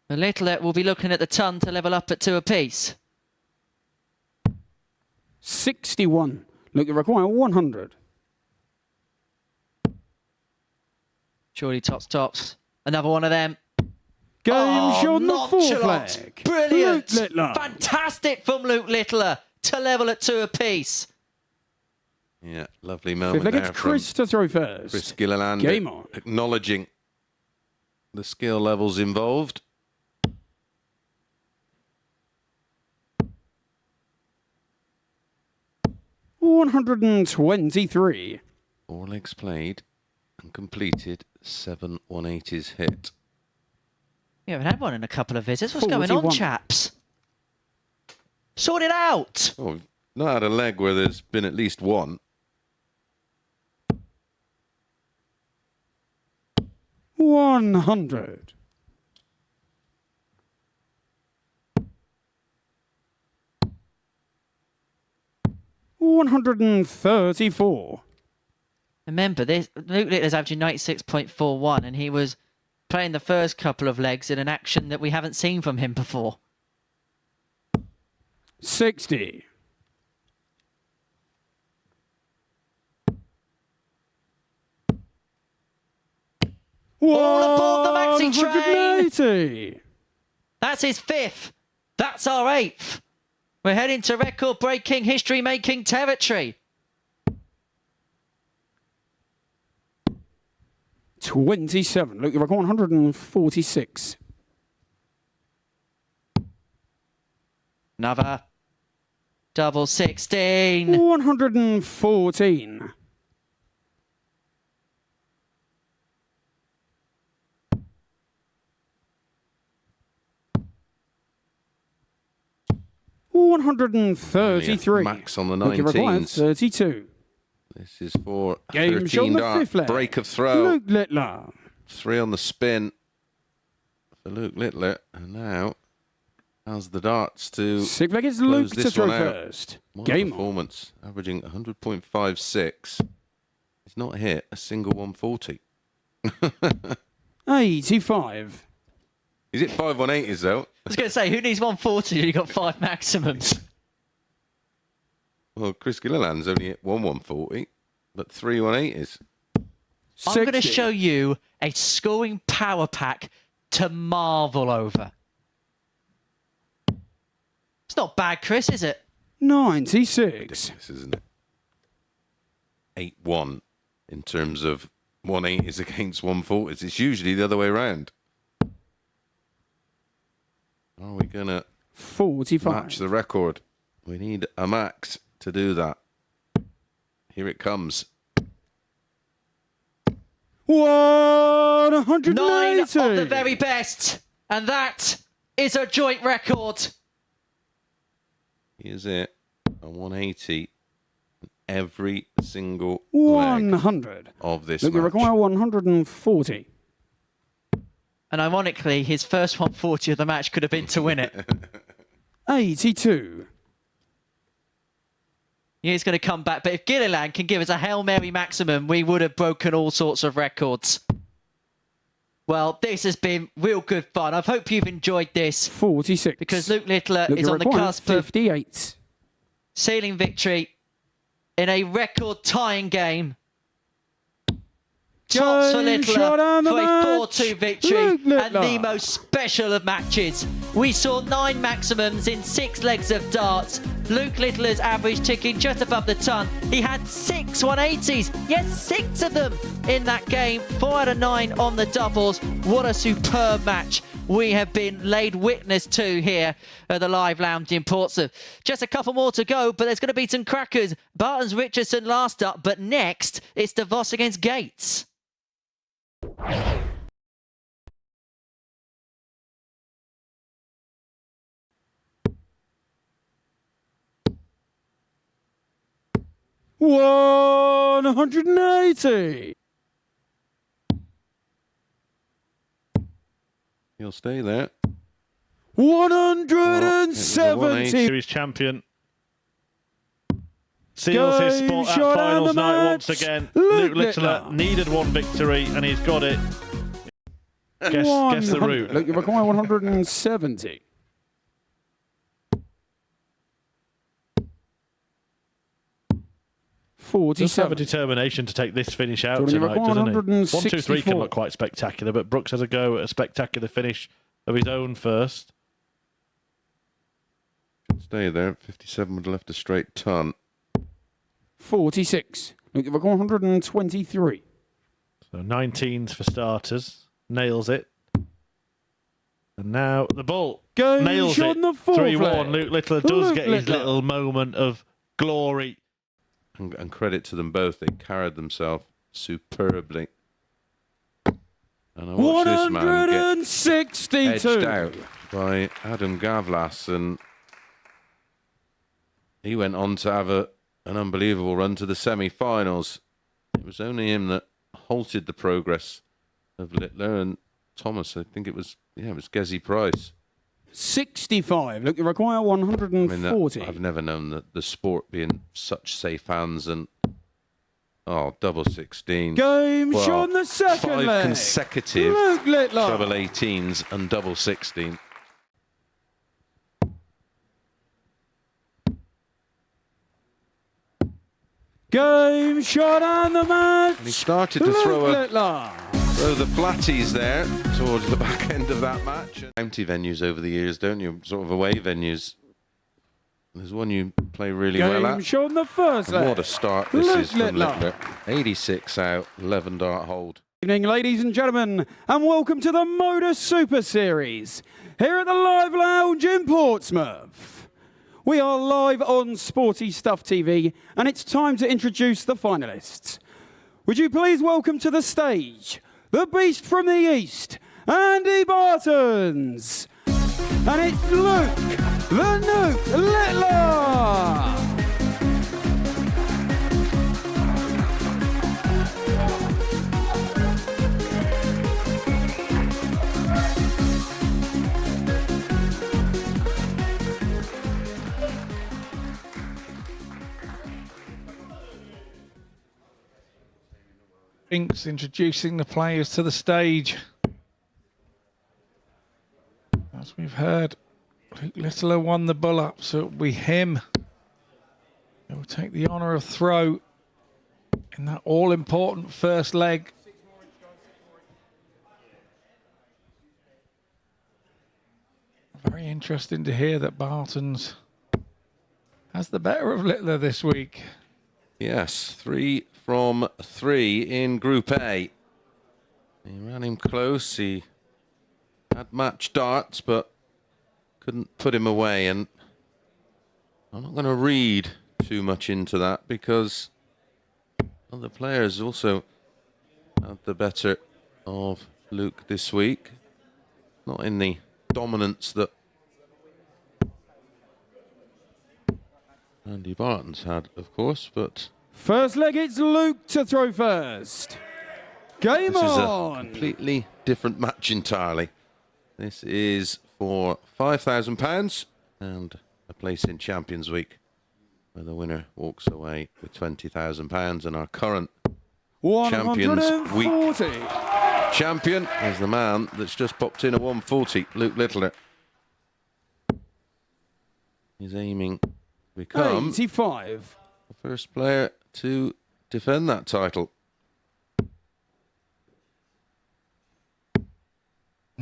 The Littler will be looking at the ton to level up at 2 apiece. 61. Look, the record 100. Surely tops. Another one of them. Game shot on the 4th nonchalant. flag. Brilliant. Luke Littler. Fantastic from Luke Littler to level at 2 apiece. Yeah, lovely moment 5th leg, there it's Chris to throw first. Chris Gilliland. Game on. Acknowledging the skill levels involved. $123. 4 legs played and completed. 7 180s hit. We haven't had one in a couple of visits. What's going 41. on, chaps? Sort it out. Oh, we've not had a leg where there's been at least one. 100. $134. Remember, Luke Littler's averaging 96.41, and he was playing the first couple of legs in an action that we haven't seen from him before. 60. All aboard the maxi train! 180. That's his 5th. That's our 8th. We're heading to record-breaking, history-making territory. 27. Look, you're 146. Another. Double 16. 114. $133. Max on the Look, you're required 19s. 32. This is for Game shot 13 on the dart. 5th leg. Break of throw. Luke Littler. 3 on the spin for Luke Littler. And now, how's the darts to 6th leg is close Luke to this throw one out? first. What Game a on. performance. Averaging 100.56. He's not hit a single 140. 85. He's hit 5 180s though. I was going to say, who needs 140 when you've got 5 maximums? Well, Chris Gilliland's only hit 140, but 3 180s. I'm going to show you a scoring power pack to marvel over. It's not bad, Chris, is it? 96. Ridiculous, isn't it? 8-1 in terms of 180s against 140s. It's usually the other way around. Are we going to 45. match the record? We need a max to do that. Here it comes. 180. 9 of the very best. And that is a joint record. Here's it. A 180 every single 100. leg of this Look, you match. require 140. And ironically, his first 140 of the match could have been to win it. 82. He's going to come back. But if Gilliland can give us a Hail Mary maximum, we would have broken all sorts of records. Well, this has been real good fun. I hope you've enjoyed this. 46. Because Luke Littler Look, is you on the require cusp of 58. sealing victory in a record-tying game. Tops for Littler for a 4-2 victory and the most special of matches. We saw 9 maximums in 6 legs of darts. Luke Littler's average ticking just above the ton. He had 6 180s, yes, 6 of them in that game. 4 out of 9 on the doubles. What a superb match we have been laid witness to here at the Live Lounge in Portsmouth. Just a couple more to go, but there's going to be some crackers. Barton's Richardson last up, but next it's DeVos against Gates. $180. He'll stay there. 170. Series champion. Seals his spot at finals night once again. Luke Littler needed 1 victory and he's got it. Guess the route. Look, you require 170. Does have a determination to take this finish out tonight, doesn't he? 1, 2, 3 can look quite spectacular, but Brooks has a go at a spectacular finish of his own first. Stay there. 57 would have left a straight ton. 46. Look, you require 123. So 19s for starters. Nails it. And now the bull nails it. 3-1. Luke Littler does get his little moment of glory. And credit to them both, they carried themselves superbly. And I watched this man get edged out by Adam Gavlas, and he went on to have an unbelievable run to the semi-finals. It was only him that halted the progress of Littler and Thomas. I think it was Gezi Price. 65. Look, you require 140. I've never known the sport be in such safe hands, and double 16. Game shown the second 5 leg. consecutive Luke Littler. double 18s and double 16. Game shot and the match. And he started to throw the flatties there towards the back end of that match. County venues over the years, don't you? Sort of away venues. There's one you play really well at. Game shown the first leg. What a start this is from Littler. 86 out, 11 dart hold. Good evening, ladies and gentlemen, and welcome to the MODUS Super Series here at the Live Lounge in Portsmouth. We are live on Sporty Stuff TV, and it's time to introduce the finalists. Would you please welcome to the stage the beast from the east, Andy Bartons, and it's Luke the Nuke Littler. Introducing the players to the stage. As we've heard, Luke Littler won the bull-up, so it'll be him who will take the honour of throw in that all-important first leg. Very interesting to hear that Barton's has the better of Littler this week. Yes, 3 from 3 in Group A. He ran him close. He had match darts, but couldn't put him away. And I'm not going to read too much into that because other players also had the better of Luke this week. Not in the dominance that Andy Barton's had, of course, but... First leg, it's Luke to throw first. Game on! This is a completely different match entirely. This is for £5,000 and a place in Champions Week, where the winner walks away with £20,000. And our current Champions Week champion is the man that's just popped in a 140, Luke Littler. He's aiming to become 85. the first player to defend that title.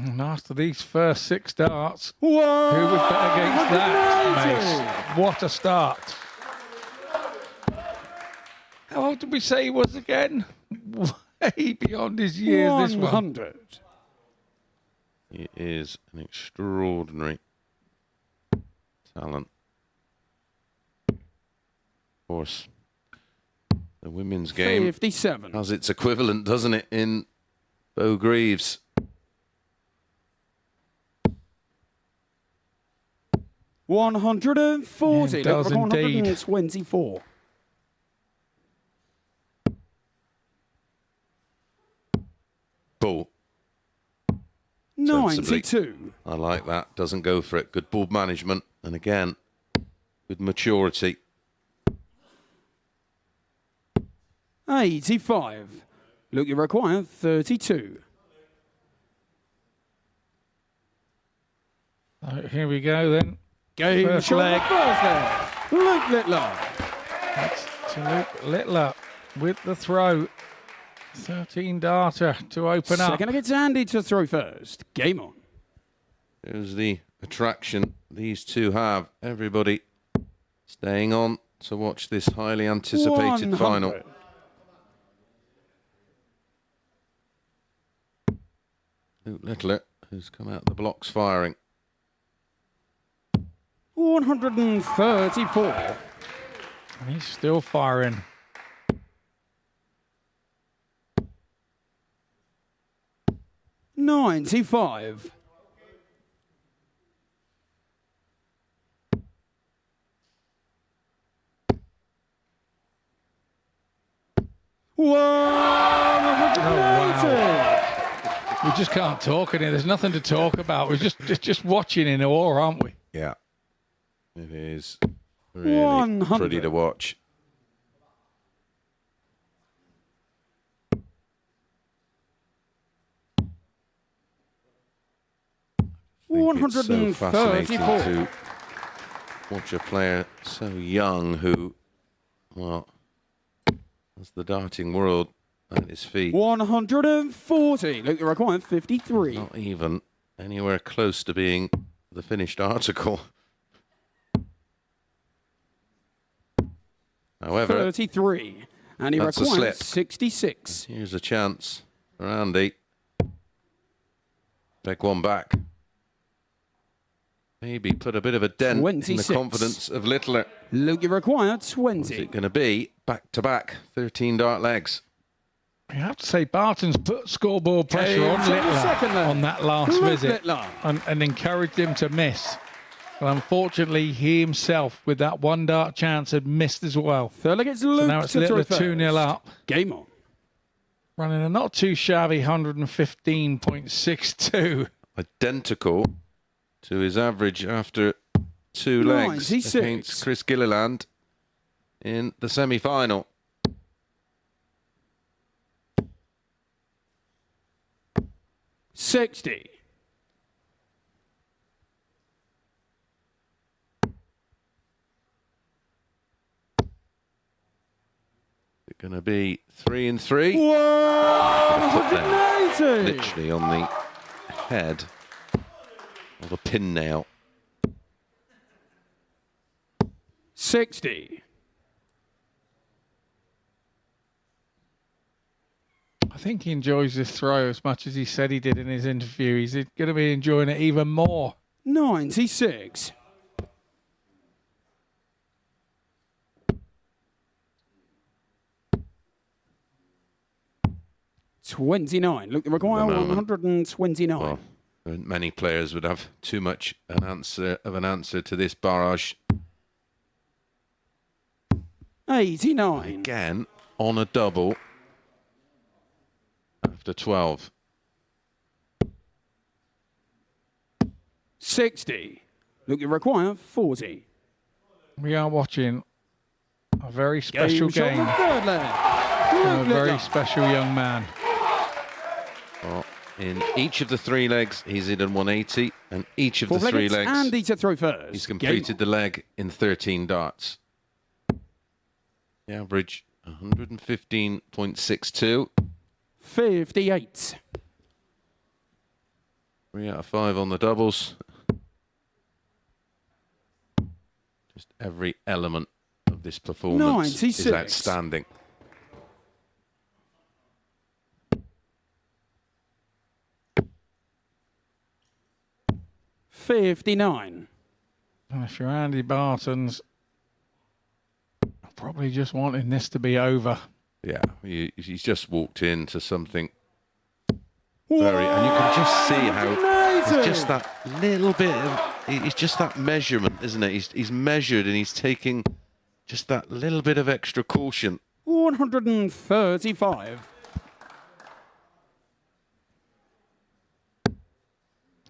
And after these first 6 darts, Whoa! who would bet against that, Mace? What a start. How old did we say he was again? Way beyond his years, this one. 100. He is an extraordinary talent. Of course, the women's game 57. has its equivalent, doesn't it, in Bo Greaves? $140. Yeah, it does indeed. 124. Ball. 92. I like that. Doesn't go for it. Good ball management. And again, good maturity. 85. Look, you require 32. Here we go then. Game First shot leg. first there. Luke Littler. That's to Luke Littler with the throw. 13 darter to open up. Second against Andy to throw first. Game on. Here's the attraction these two have. Everybody staying on to watch this highly anticipated 100. final. Luke Littler, who's come out the blocks firing. 134. And he's still firing. $95. We just can't talk in here. There's nothing to talk about. We're just watching in awe, aren't we? Yeah. It is really 100. pretty to watch. It's so fascinating to watch a player so young who, well, has the darting world at his feet. 140. Look, the requirement 53. Not even anywhere close to being the finished article. However, 33. And he that's a requires slip. 66. Here's a chance for Andy. Take one back. Maybe put a bit of a dent 26. in the confidence of Littler. Look, you require What's 20. it going to be? Back to back, 13 dart legs. You have to say Barton's put scoreboard pressure on Littler on that last visit and encouraged him to miss. But unfortunately, he himself, with that one dart chance, had missed as well. Third against Luke. So now it's Littler 2-0 up. Game on. Running a not too shabby 115.62. Identical to his average after 2 legs 96. against Chris Gilliland in the semi-final. $60. It's going to be 3 and 3. Whoa! Put them 180. literally on the head of a pin nail. 60. I think he enjoys this throw as much as he said he did in his interview. He's going to be enjoying it even more. 96. $29. Look, the require 129. Well, many players would have too much an answer to this barrage. 89. Again, on a double after 12. 60. Look, you require 40. We are watching a very special game. Third leg. A very special young man. Well, in each of the 3 legs, he's in 180, and each of the 3 legs, Andy to throw first. he's completed the leg in 13 darts. The average 115.62. 58. 3 out of 5 on the doubles. Just every element of this performance 96. is outstanding. $59. And if you're Andy Barton's, probably just wanting this to be over. Yeah, he's just walked into something very, and you can just see how it's just that little bit of, it's just that measurement, isn't it? He's measured and he's taking just that little bit of extra caution. 135.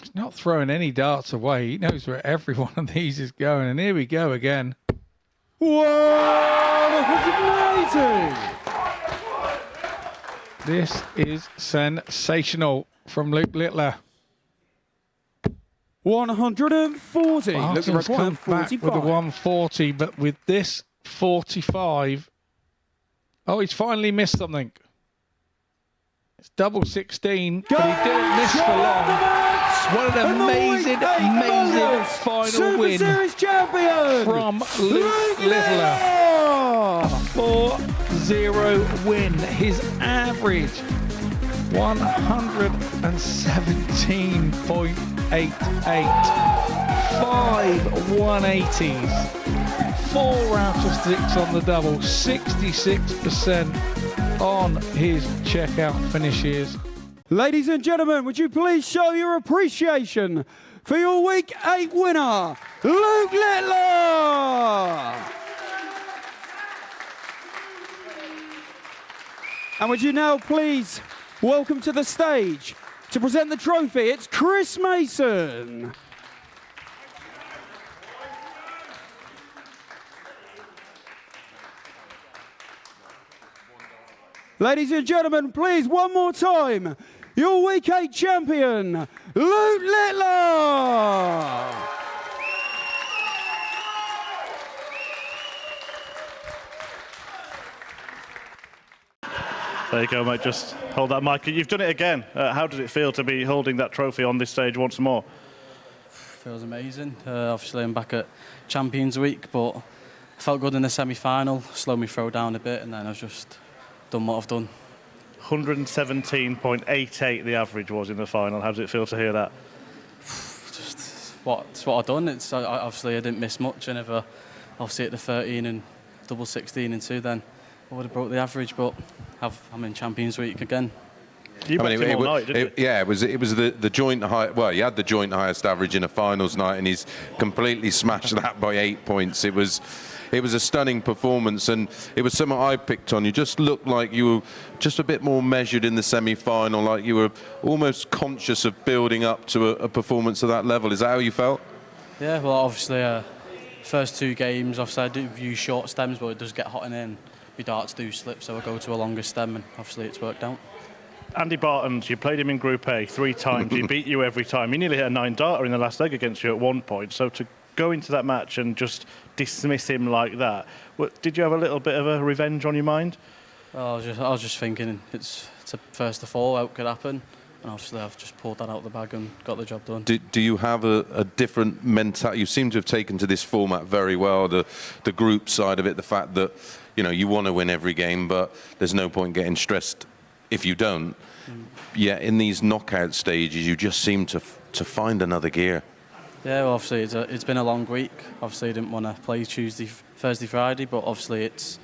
He's not throwing any darts away. He knows where every one of these is going. And here we go again. 180. This is sensational from Luke Littler. 140. Barton's Look, come back with a 140, but with this 45, oh, he's finally missed something. It's double 16, but he didn't miss for long. What an amazing, amazing final Super win Series champion from Luke Littler. 4-0 win. His average 117.88. 5 180s. 4 out of 6 on the double. 66% on his checkout finishes. Ladies and gentlemen, would you please show your appreciation for your Week 8 winner, Luke Littler! And would you now please welcome to the stage to present the trophy, it's Chris Mason. Ladies and gentlemen, please, one more time, your Week 8 champion, Luke Littler! There you go, mate. Just hold that mic. You've done it again. How does it feel to be holding that trophy on this stage once more? Feels amazing. Obviously, I'm back at Champions Week, but I felt good in the semi-final. Slowed me throw down a bit, and then I've just done what I've done. 117.88 the average was in the final. How does it feel to hear that? Just what I've done. It's obviously I didn't miss much. I never obviously at the 13 and double 16 and 2 then. I would have broke the average, but I'm in Champions Week again. You backed him all night, didn't you? Yeah, it was the joint high. Well, he had the joint highest average in a finals night, and he's completely smashed that by 8 points. It was a stunning performance, and it was something I picked on. You just looked like you were just a bit more measured in the semi-final, like you were almost conscious of building up to a performance of that level. Is that how you felt? Yeah, well, obviously, first 2 games, obviously I do use short stems, but it does get hot in in. My darts do slip, so I go to a longer stem, and obviously it's worked out. Andy Barton, you played him in Group A 3 times. He beat you every time. He nearly hit a 9-darter in the last leg against you at one point. So to go into that match and just dismiss him like that, did you have a little bit of a revenge on your mind? Well, I was just thinking it's a first of all, out could happen. And obviously I've just pulled that out of the bag and got the job done. Do you have a different mentality? You seem to have taken to this format very well, the group side of it, the fact that you want to win every game, but there's no point getting stressed if you don't. Yeah, in these knockout stages, you just seem to find another gear. Yeah, well, obviously it's been a long week. Obviously I didn't want to play Tuesday, Thursday, Friday, but obviously it's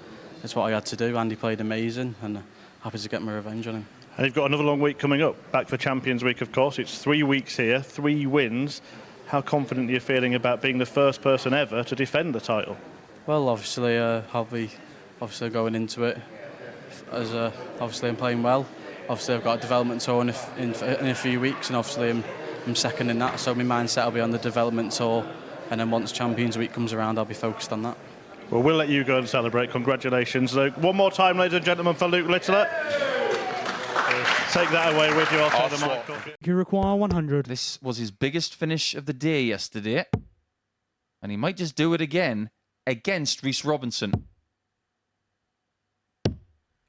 what I had to do. Andy played amazing, and happy to get my revenge on him. And you've got another long week coming up, back for Champions Week, of course. It's 3 weeks here, 3 wins. How confident are you feeling about being the first person ever to defend the title? Well, obviously I'll be going into it as obviously I'm playing well. Obviously I've got a development tour in a few weeks, and obviously I'm second in that, so my mindset will be on the development tour, and then once Champions Week comes around I'll be focused on that. Well, we'll let you go and celebrate. Congratulations, Luke. One more time, ladies and gentlemen, for Luke Littler. Take that away with you. I'll take the mic off. You require 100. This was his biggest finish of the day yesterday, and he might just do it again against Rhys Robinson.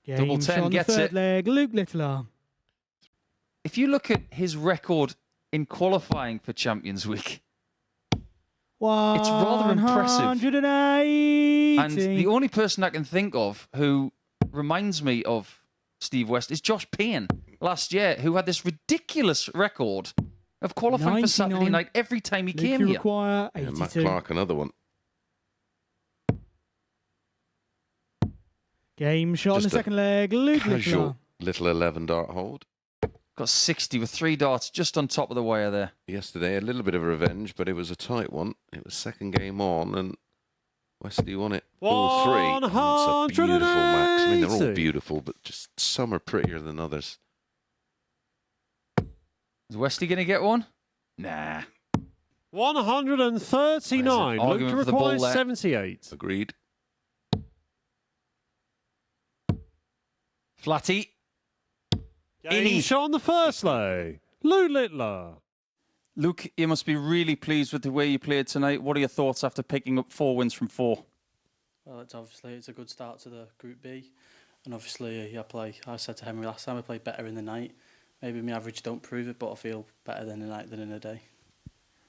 Double Game 10 on gets the third it. leg, Luke Littler. If you look at his record in qualifying for Champions Week. It's rather impressive. 180. And the only person I can think of who reminds me of Steve West is Josh Payne last year, who had this ridiculous record of qualifying for Saturday 99. night every time he Luke, came you here. require Yeah, 82. Matt Clark, another one. Game shot in the Just a second leg. Luke Casual Littler. little 11 dart hold. Got 60 with 3 darts just on top of the wire there. Yesterday, a little bit of revenge, but it was a tight one. It was second game on, and Westy won it all 3. And it's a beautiful max. I mean, they're all 180. beautiful, but just some are prettier than others. Is Westy going to get one? Nah. 139. Luke Argument for the ball requires there. 78. Agreed. Flatty. Game shot on the first leg. Luke Littler. Luke, you must be really pleased with the way you played tonight. What are your thoughts after picking up 4 wins from 4? Well, it's a good start to the Group B, and obviously I said to Henry last time I played better in the night. Maybe my average don't prove it, but I feel better in the night than in the day.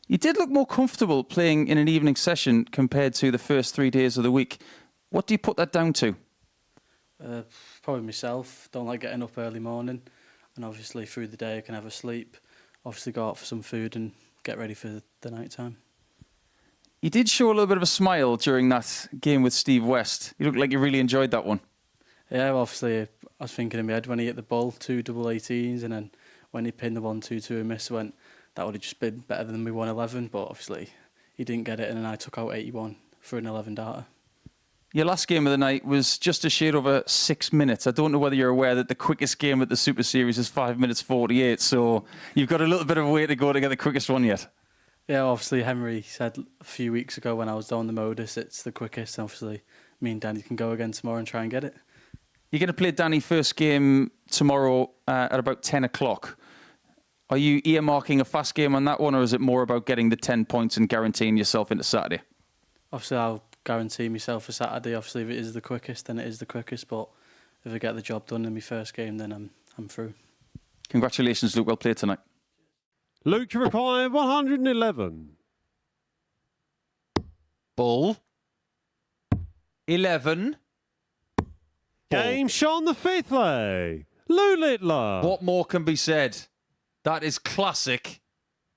You did look more comfortable playing in an evening session compared to the first 3 days of the week. What do you put that down to? Probably myself. Don't like getting up early morning, and obviously through the day I can have a sleep. Obviously go out for some food and get ready for the night time. You did show a little bit of a smile during that game with Steve West. You looked like you really enjoyed that one. Yeah, well, obviously I was thinking in my head when he hit the ball, 2 double 18s, and then when he pinned the 1-2-2 and missed, went, that would have just been better than me 111, but obviously he didn't get it, and then I took out 81 for an 11 darter. Your last game of the night was just a shade over 6 minutes. I don't know whether you're aware that the quickest game at the Super Series is 5 minutes 48, so you've got a little bit of a way to go to get the quickest one yet. Yeah, obviously Henry said a few weeks ago when I was down the MODUS, it's the quickest. Obviously, me and Danny can go again tomorrow and try and get it. You're going to play Danny first game tomorrow at about 10 o'clock. Are you earmarking a fast game on that one, or is it more about getting the 10 points and guaranteeing yourself into Saturday? Obviously, I'll guarantee myself for Saturday. Obviously, if it is the quickest, then it is the quickest. But if I get the job done in my first game, then I'm through. Congratulations, Luke. Well played tonight. Luke, you require 111. Ball. 11. Game shot on the fifth leg. Luke Littler. What more can be said? That is classic.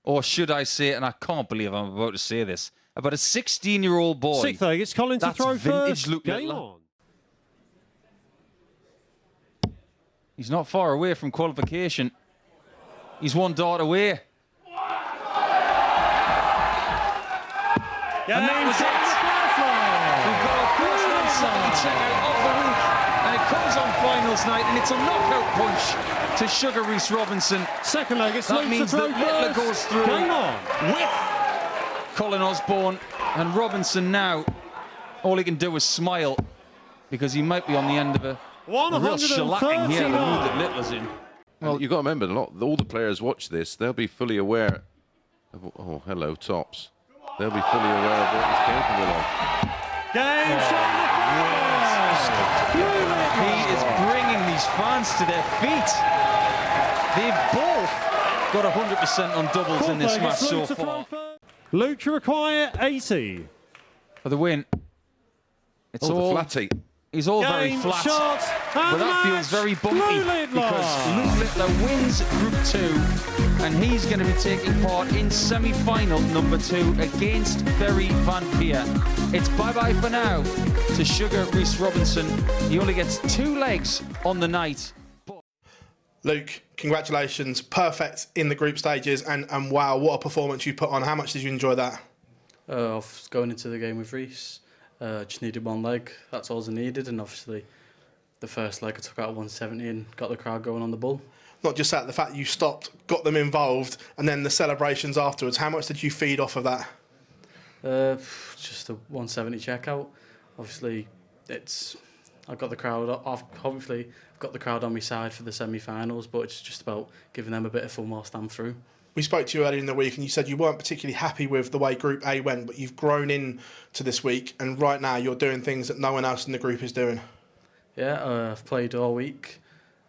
Or should I say, and I can't believe I'm about to say this, about a 16-year-old boy. Sixth leg, it's Colin to That's throw vintage first. Luke Game Littler. on. He's not far away from qualification. He's 1 dart away. Game And that was shot it. We've got our first non-Saturday checkout of the week, and it comes on finals night, and it's a knockout punch to Sugar Reese Robinson. Second leg, it's That Luke means to throw that Littler first. goes through Game on. with Colin Osborne, and Robinson now, all he can do is smile, because he might be on the end of a real shellacking here, the mood that Littler's in. Well, you've got to remember, all the players watch this, they'll be fully aware of, oh, hello, Tops. They'll be fully aware of what he's capable of. Game shot on the first. He is bringing these fans to their feet. They've both got 100% on doubles in this match so far. Luke, you require 80. For the win. It's all the flatty. He's all very Game flat, shot, but and that feels very bumpy Luke Littler. because Luke Littler wins Group 2, and he's going to be taking part in semi-final number 2 against Berry Van Peer. It's bye-bye for now to Sugar Reese Robinson. He only gets 2 legs on the night. Luke, congratulations. Perfect in the group stages, and wow, what a performance you put on. How much did you enjoy that? Going into the game with Reese, just needed 1 leg. That's all I needed, and obviously the first leg I took out 170 and got the crowd going on the bull. Not just that, the fact you stopped, got them involved, and then the celebrations afterwards. How much did you feed off of that? Just a 170 checkout. Obviously, I got the crowd off. Obviously, I've got the crowd on my side for the semi-finals, but it's just about giving them a bit of fun whilst I'm through. We spoke to you earlier in the week, and you said you weren't particularly happy with the way Group A went, but you've grown in to this week, and right now you're doing things that no one else in the group is doing. Yeah, I've played all week,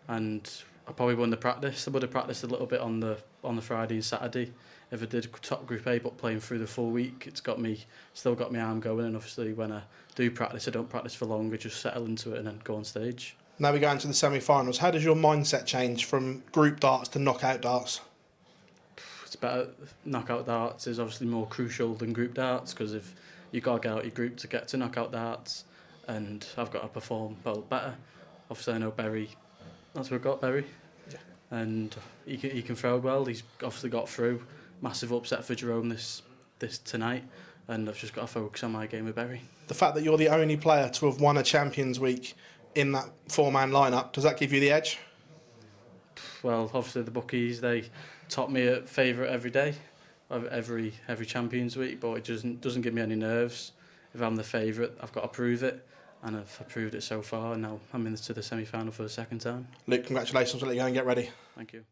and I probably wouldn't have practiced. I would have practiced a little bit on the Friday and Saturday if I did top Group A, but playing through the full week, it's still got my arm going. And obviously, when I do practice, I don't practice for long. I just settle into it and then go on stage. Now we go into the semi-finals. How does your mindset change from group darts to knockout darts? It's better. Knockout darts is obviously more crucial than group darts because if you got to get out your group to get to knockout darts, and I've got to perform better. Obviously, I know Berry. That's what I've got, Berry. Yeah. And he can throw well. He's obviously got through. Massive upset for Jerome this tonight, and I've just got to focus on my game with Berry. The fact that you're the only player to have won a Champions Week in that four-man lineup, does that give you the edge? Well, obviously the bookies, they top me at favourite every day, every Champions Week, but it doesn't give me any nerves. If I'm the favourite, I've got to prove it, and I've proved it so far, and now I'm into the semi-final for the second time. Luke, congratulations. I'll let you go and get ready. Thank you.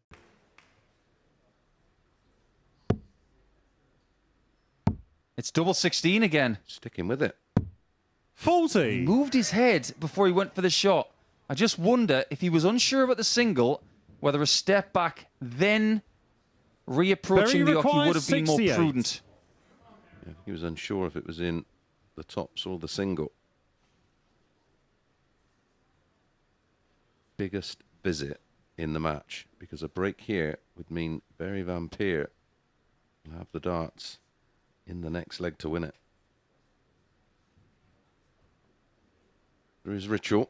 It's double 16 again. Sticking with it. 40. He moved his head before he went for the shot. I just wonder if he was unsure about the single, whether a step back, then reapproaching the hockey would have been more prudent. Yeah, he was unsure if it was in the tops or the single. Biggest visit in the match, because a break here would mean Barry Van Peer will have the darts in the next leg to win it. There is Ritual.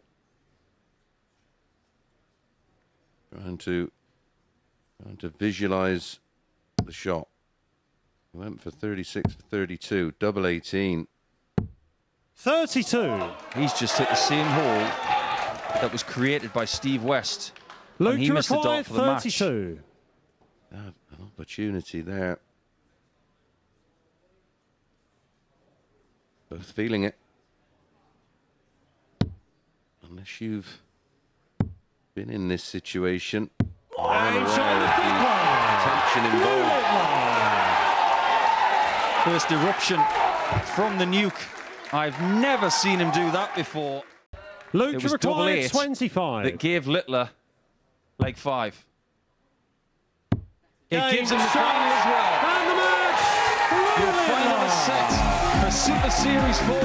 Trying to visualize the shot. He went for 36 to 32, double 18. 32. He's just hit the same hole that was created by Steve West. Luke, and he missed the dart for the 32. An opportunity there. Both feeling it. Unless you've been in this situation, unaware of the tension involved. First eruption from the nuke. I've never seen him do that before. Luke, it was double 8 25. that gave Littler leg 5. It gives him the final as well. And the match! Your final set for Super Series 4.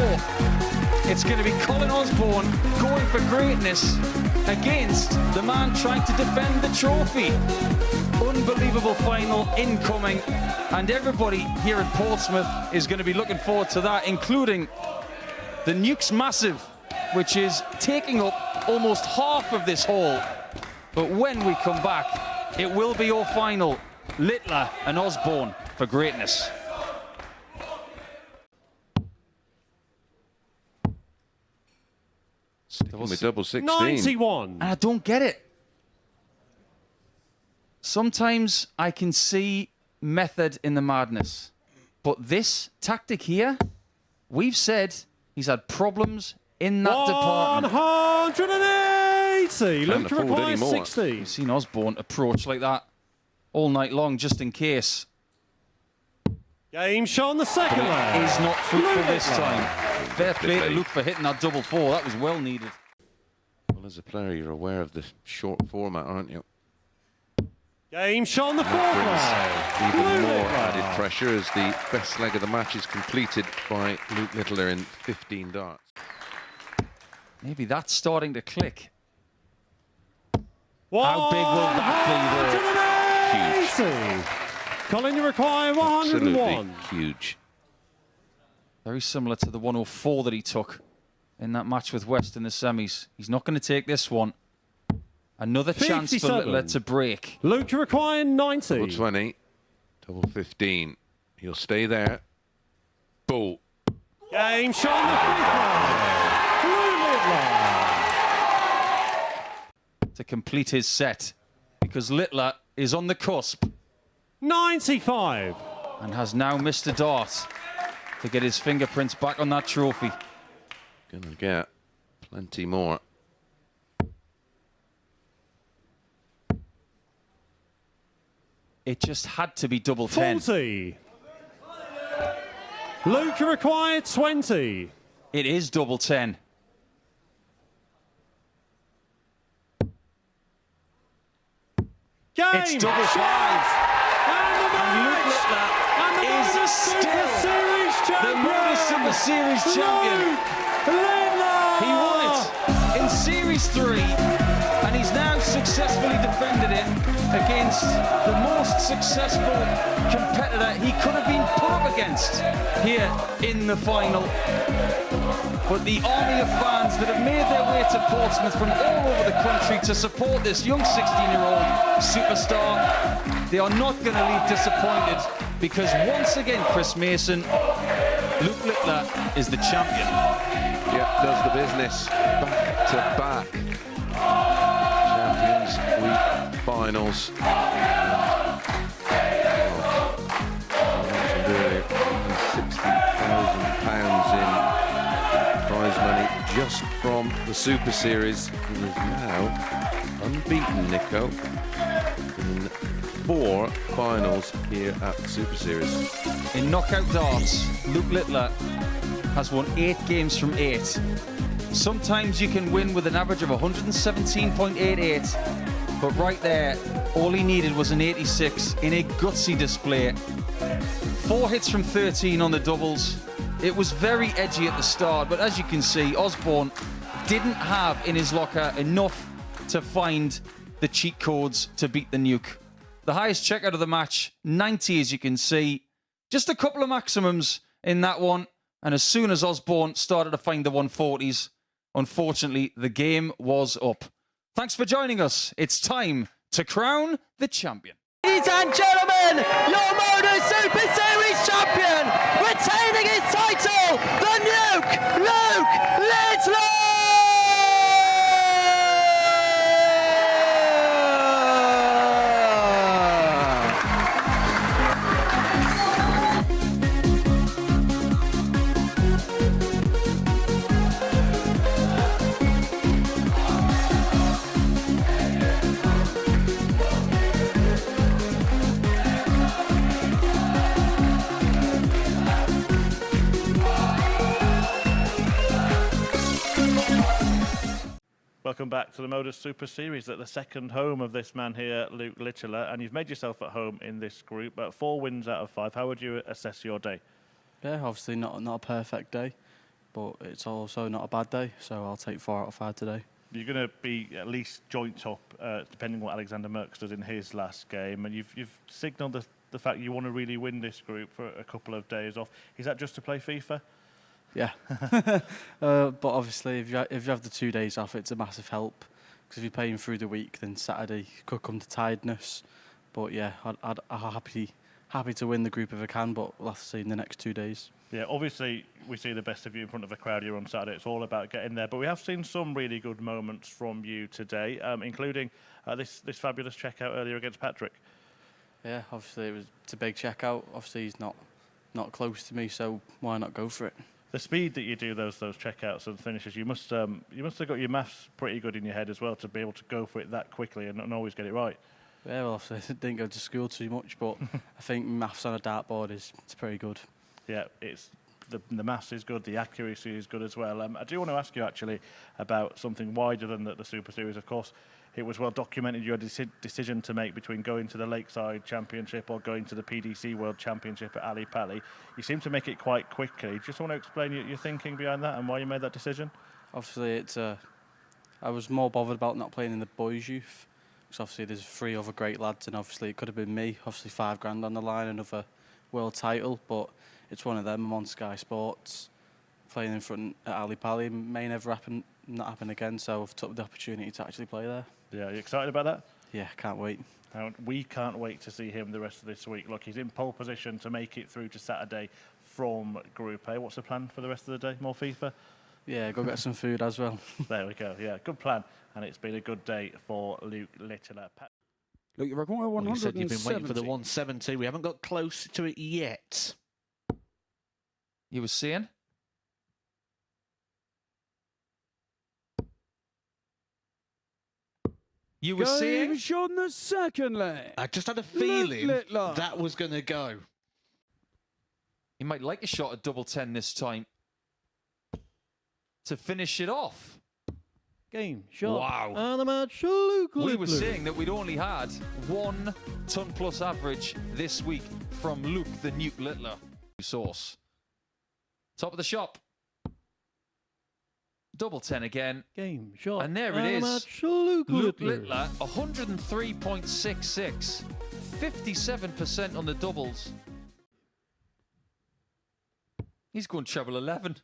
It's going to be Colin Osborne going for greatness against the man trying to defend the trophy. Unbelievable final incoming, and everybody here in Portsmouth is going to be looking forward to that, including the Nukes Massive, which is taking up almost half of this hall. But when we come back, it will be your final, Littler and Osborne for greatness. Sticking with double 16. 91. And I don't get it. Sometimes I can see method in the madness. But this tactic here, we've said he's had problems in that department. 180. Luke requires 60. We've seen Osborne approach like that all night long, just in case. Game shot on the second leg. Is not fruitful this time. Fair play to Luke for hitting that double 4. That was well needed. Well, as a player, you're aware of the short format, aren't you? Game shot on the fourth leg. Even more added pressure as the best leg of the match is completed by Luke Littler in 15 darts. Maybe that's starting to click. How big will that be, though? Huge. Colin, you require 101. Absolutely huge. Very similar to the 104 that he took in that match with West in the semis. He's not going to take this one. Another 57. chance for Littler to break. Luke, you require 90. Double 20, double 15. He'll stay there. Ball. Game shot on the fifth leg. To complete his set, because Littler is on the cusp. 95. And has now missed a dart to get his fingerprints back on that trophy. Gonna get plenty more. It just had to be double 10. 40. Luke required 20. It is double 10. It's double five. And Luke Littler is still the MODUS Super Series champion. He won it in Series 3, and he's now successfully defended it against the most successful competitor he could have been put up against here in the final. But the army of fans that have made their way to Portsmouth from all over the country to support this young 16-year-old superstar, they are not going to leave disappointed, because once again, Chris Mason, Luke Littler is the champion. Yeah, does the business back-to-back Champions Week finals. £60,000 in prize money just from the Super Series. He is now unbeaten, Nico, in 4 finals here at the Super Series. In knockout darts, Luke Littler has won 8 games from 8. Sometimes you can win with an average of 117.88, but right there, all he needed was an 86 in a gutsy display. 4 hits from 13 on the doubles. It was very edgy at the start, but as you can see, Osborne didn't have in his locker enough to find the cheat codes to beat the nuke. The highest checkout of the match, 90, as you can see. Just a couple of maximums in that one. And as soon as Osborne started to find the 140s, unfortunately, the game was up. Thanks for joining us. It's time to crown the champion. Ladies and gentlemen, your MODUS Super Series champion, retaining his title, the Nuke, Luke Littler! Welcome back to the MODUS Super Series, at the second home of this man here, Luke Littler, and you've made yourself at home in this group. 4 wins out of 5. How would you assess your day? Yeah, obviously not a perfect day, but it's also not a bad day, so I'll take 4 out of 5 today. You're going to be at least joint top, depending on what Alexander Merckx does in his last game, and you've signalled the fact you want to really win this group for a couple of days off. Is that just to play FIFA? Yeah, but obviously if you have the 2 days off, it's a massive help, because if you're playing through the week, then Saturday could come to tiredness. But yeah, I'm happy to win the group if I can, but we'll have to see in the next 2 days. Yeah, obviously we see the best of you in front of a crowd here on Saturday. It's all about getting there, but we have seen some really good moments from you today, including this fabulous checkout earlier against Patrick. Yeah, obviously it's a big checkout. Obviously he's not close to me, so why not go for it? The speed that you do those checkouts and finishes, you must have got your maths pretty good in your head as well to be able to go for it that quickly and always get it right. Yeah, well, I didn't go to school too much, but I think maths on a dartboard it's pretty good. Yeah, the maths is good, the accuracy is good as well. I do want to ask you actually about something wider than the Super Series. Of course, it was well documented you had a decision to make between going to the Lakeside Championship or going to the PDC World Championship at Ali Pali. You seem to make it quite quickly. Just want to explain your thinking behind that and why you made that decision? Obviously, I was more bothered about not playing in the boys' youth, because obviously there's 3 other great lads, and obviously it could have been me. Obviously £5 on the line, another world title, but it's one of them. I'm on Sky Sports, playing in front at Ali Pali. May not happen again, so I've took the opportunity to actually play there. Yeah, are you excited about that? Yeah, can't wait. We can't wait to see him the rest of this week. Look, he's in pole position to make it through to Saturday from Group A. What's the plan for the rest of the day? More FIFA? Yeah, go get some food as well. There we go. Yeah, good plan. And it's been a good day for Luke Littler. Look, you require 170. You said you've been waiting for the 170. We haven't got close to it yet. You were seeing? You were seeing? On the second leg. I just had a feeling that was going to go. You might like a shot at double 10 this time to finish it off. Game, shot. Wow. And the match, Luke We were Littler. saying that we'd only had 1 ton plus average this week from Luke the Nuke Littler. Source. Top of the shop. Double 10 again. Game, shot. And there it and is. the match, Luke Littler. Littler, 103.66. 57% on the doubles. He's going treble 11.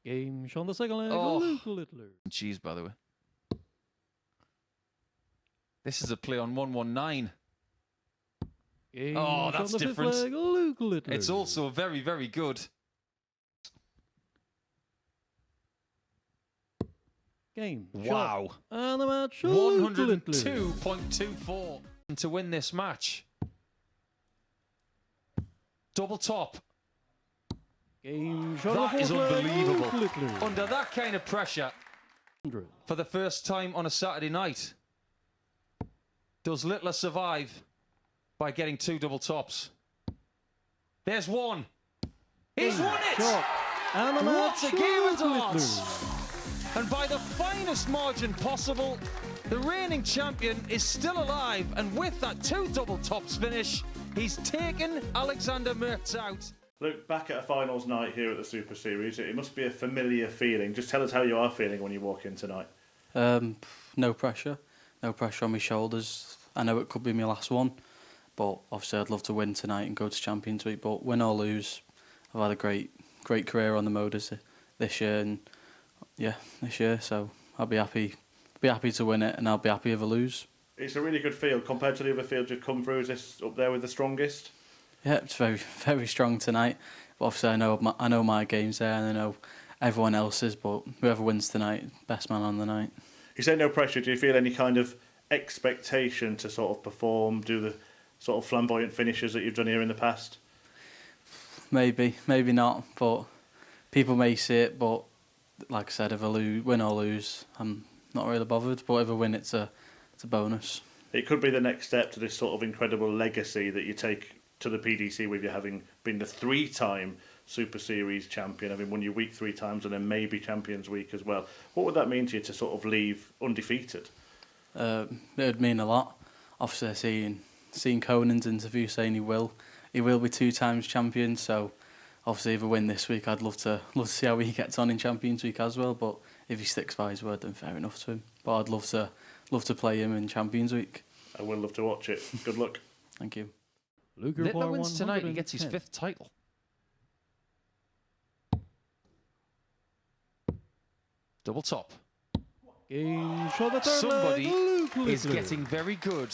Game, shot on the second leg, Oh. Luke Littler. Cheese, by the way. This is a play on 119. Game, Oh, shot on that's the fifth different. leg, Luke Littler. It's also very, very good. Game, Wow. shot. And the match, Luke Littler. 102.24 to win this match. Double top. Game, shot on That the is fourth leg, unbelievable. Luke Littler. Under that kind of pressure, for the first time on a Saturday night, does Littler survive by getting 2 double tops? There's one. He's won it! Shot. And the What match, a game of Luke darts! Littler. And by the finest margin possible, the reigning champion is still alive, and with that 2 double tops finish, he's taken Alexander Mertz out. Look, back at a finals night here at the Super Series, it must be a familiar feeling. Just tell us how you are feeling when you walk in tonight. No pressure. No pressure on my shoulders. I know it could be my last one, but obviously I'd love to win tonight and go to Champions Week. But win or lose, I've had a great career on the MODUS this year, and yeah, this year. So I'll be happy to win it, and I'll be happy if I lose. It's a really good field compared to the other fields you've come through. Is this up there with the strongest? Yeah, it's very, very strong tonight. But obviously I know my game's there, and I know everyone else's. But whoever wins tonight, best man on the night. You say no pressure. Do you feel any kind of expectation to sort of perform, do the sort of flamboyant finishes that you've done here in the past? Maybe not. But people may see it. But like I said, if I win or lose, I'm not really bothered. But if I win, it's a bonus. It could be the next step to this sort of incredible legacy that you take to the PDC with you having been the 3-time Super Series champion, having won your week 3 times, and then maybe Champions Week as well. What would that mean to you to sort of leave undefeated? It would mean a lot. Obviously, seeing Conan's interview saying he will be 2 times champion. So obviously, if I win this week, I'd love to see how he gets on in Champions Week as well. But if he sticks by his word, then fair enough to him. But I'd love to play him in Champions Week. I will love to watch it. Good luck. Thank you. Littler wins tonight, he gets his 5th title. Double top. Game, shot the third Somebody leg, Luke is Littler. getting very good.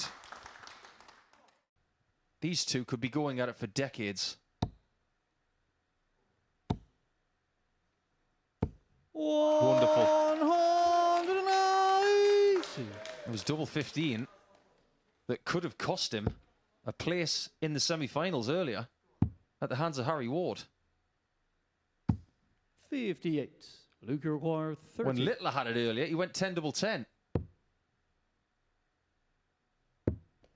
These two could be going at it for decades. Wonderful. 190. It was double 15 that could have cost him a place in the semi-finals earlier at the hands of Harry Ward. 58. Luke, you require 30. When Littler had it earlier, he went 10 double 10.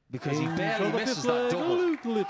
Because he barely misses that double. Luke Littler.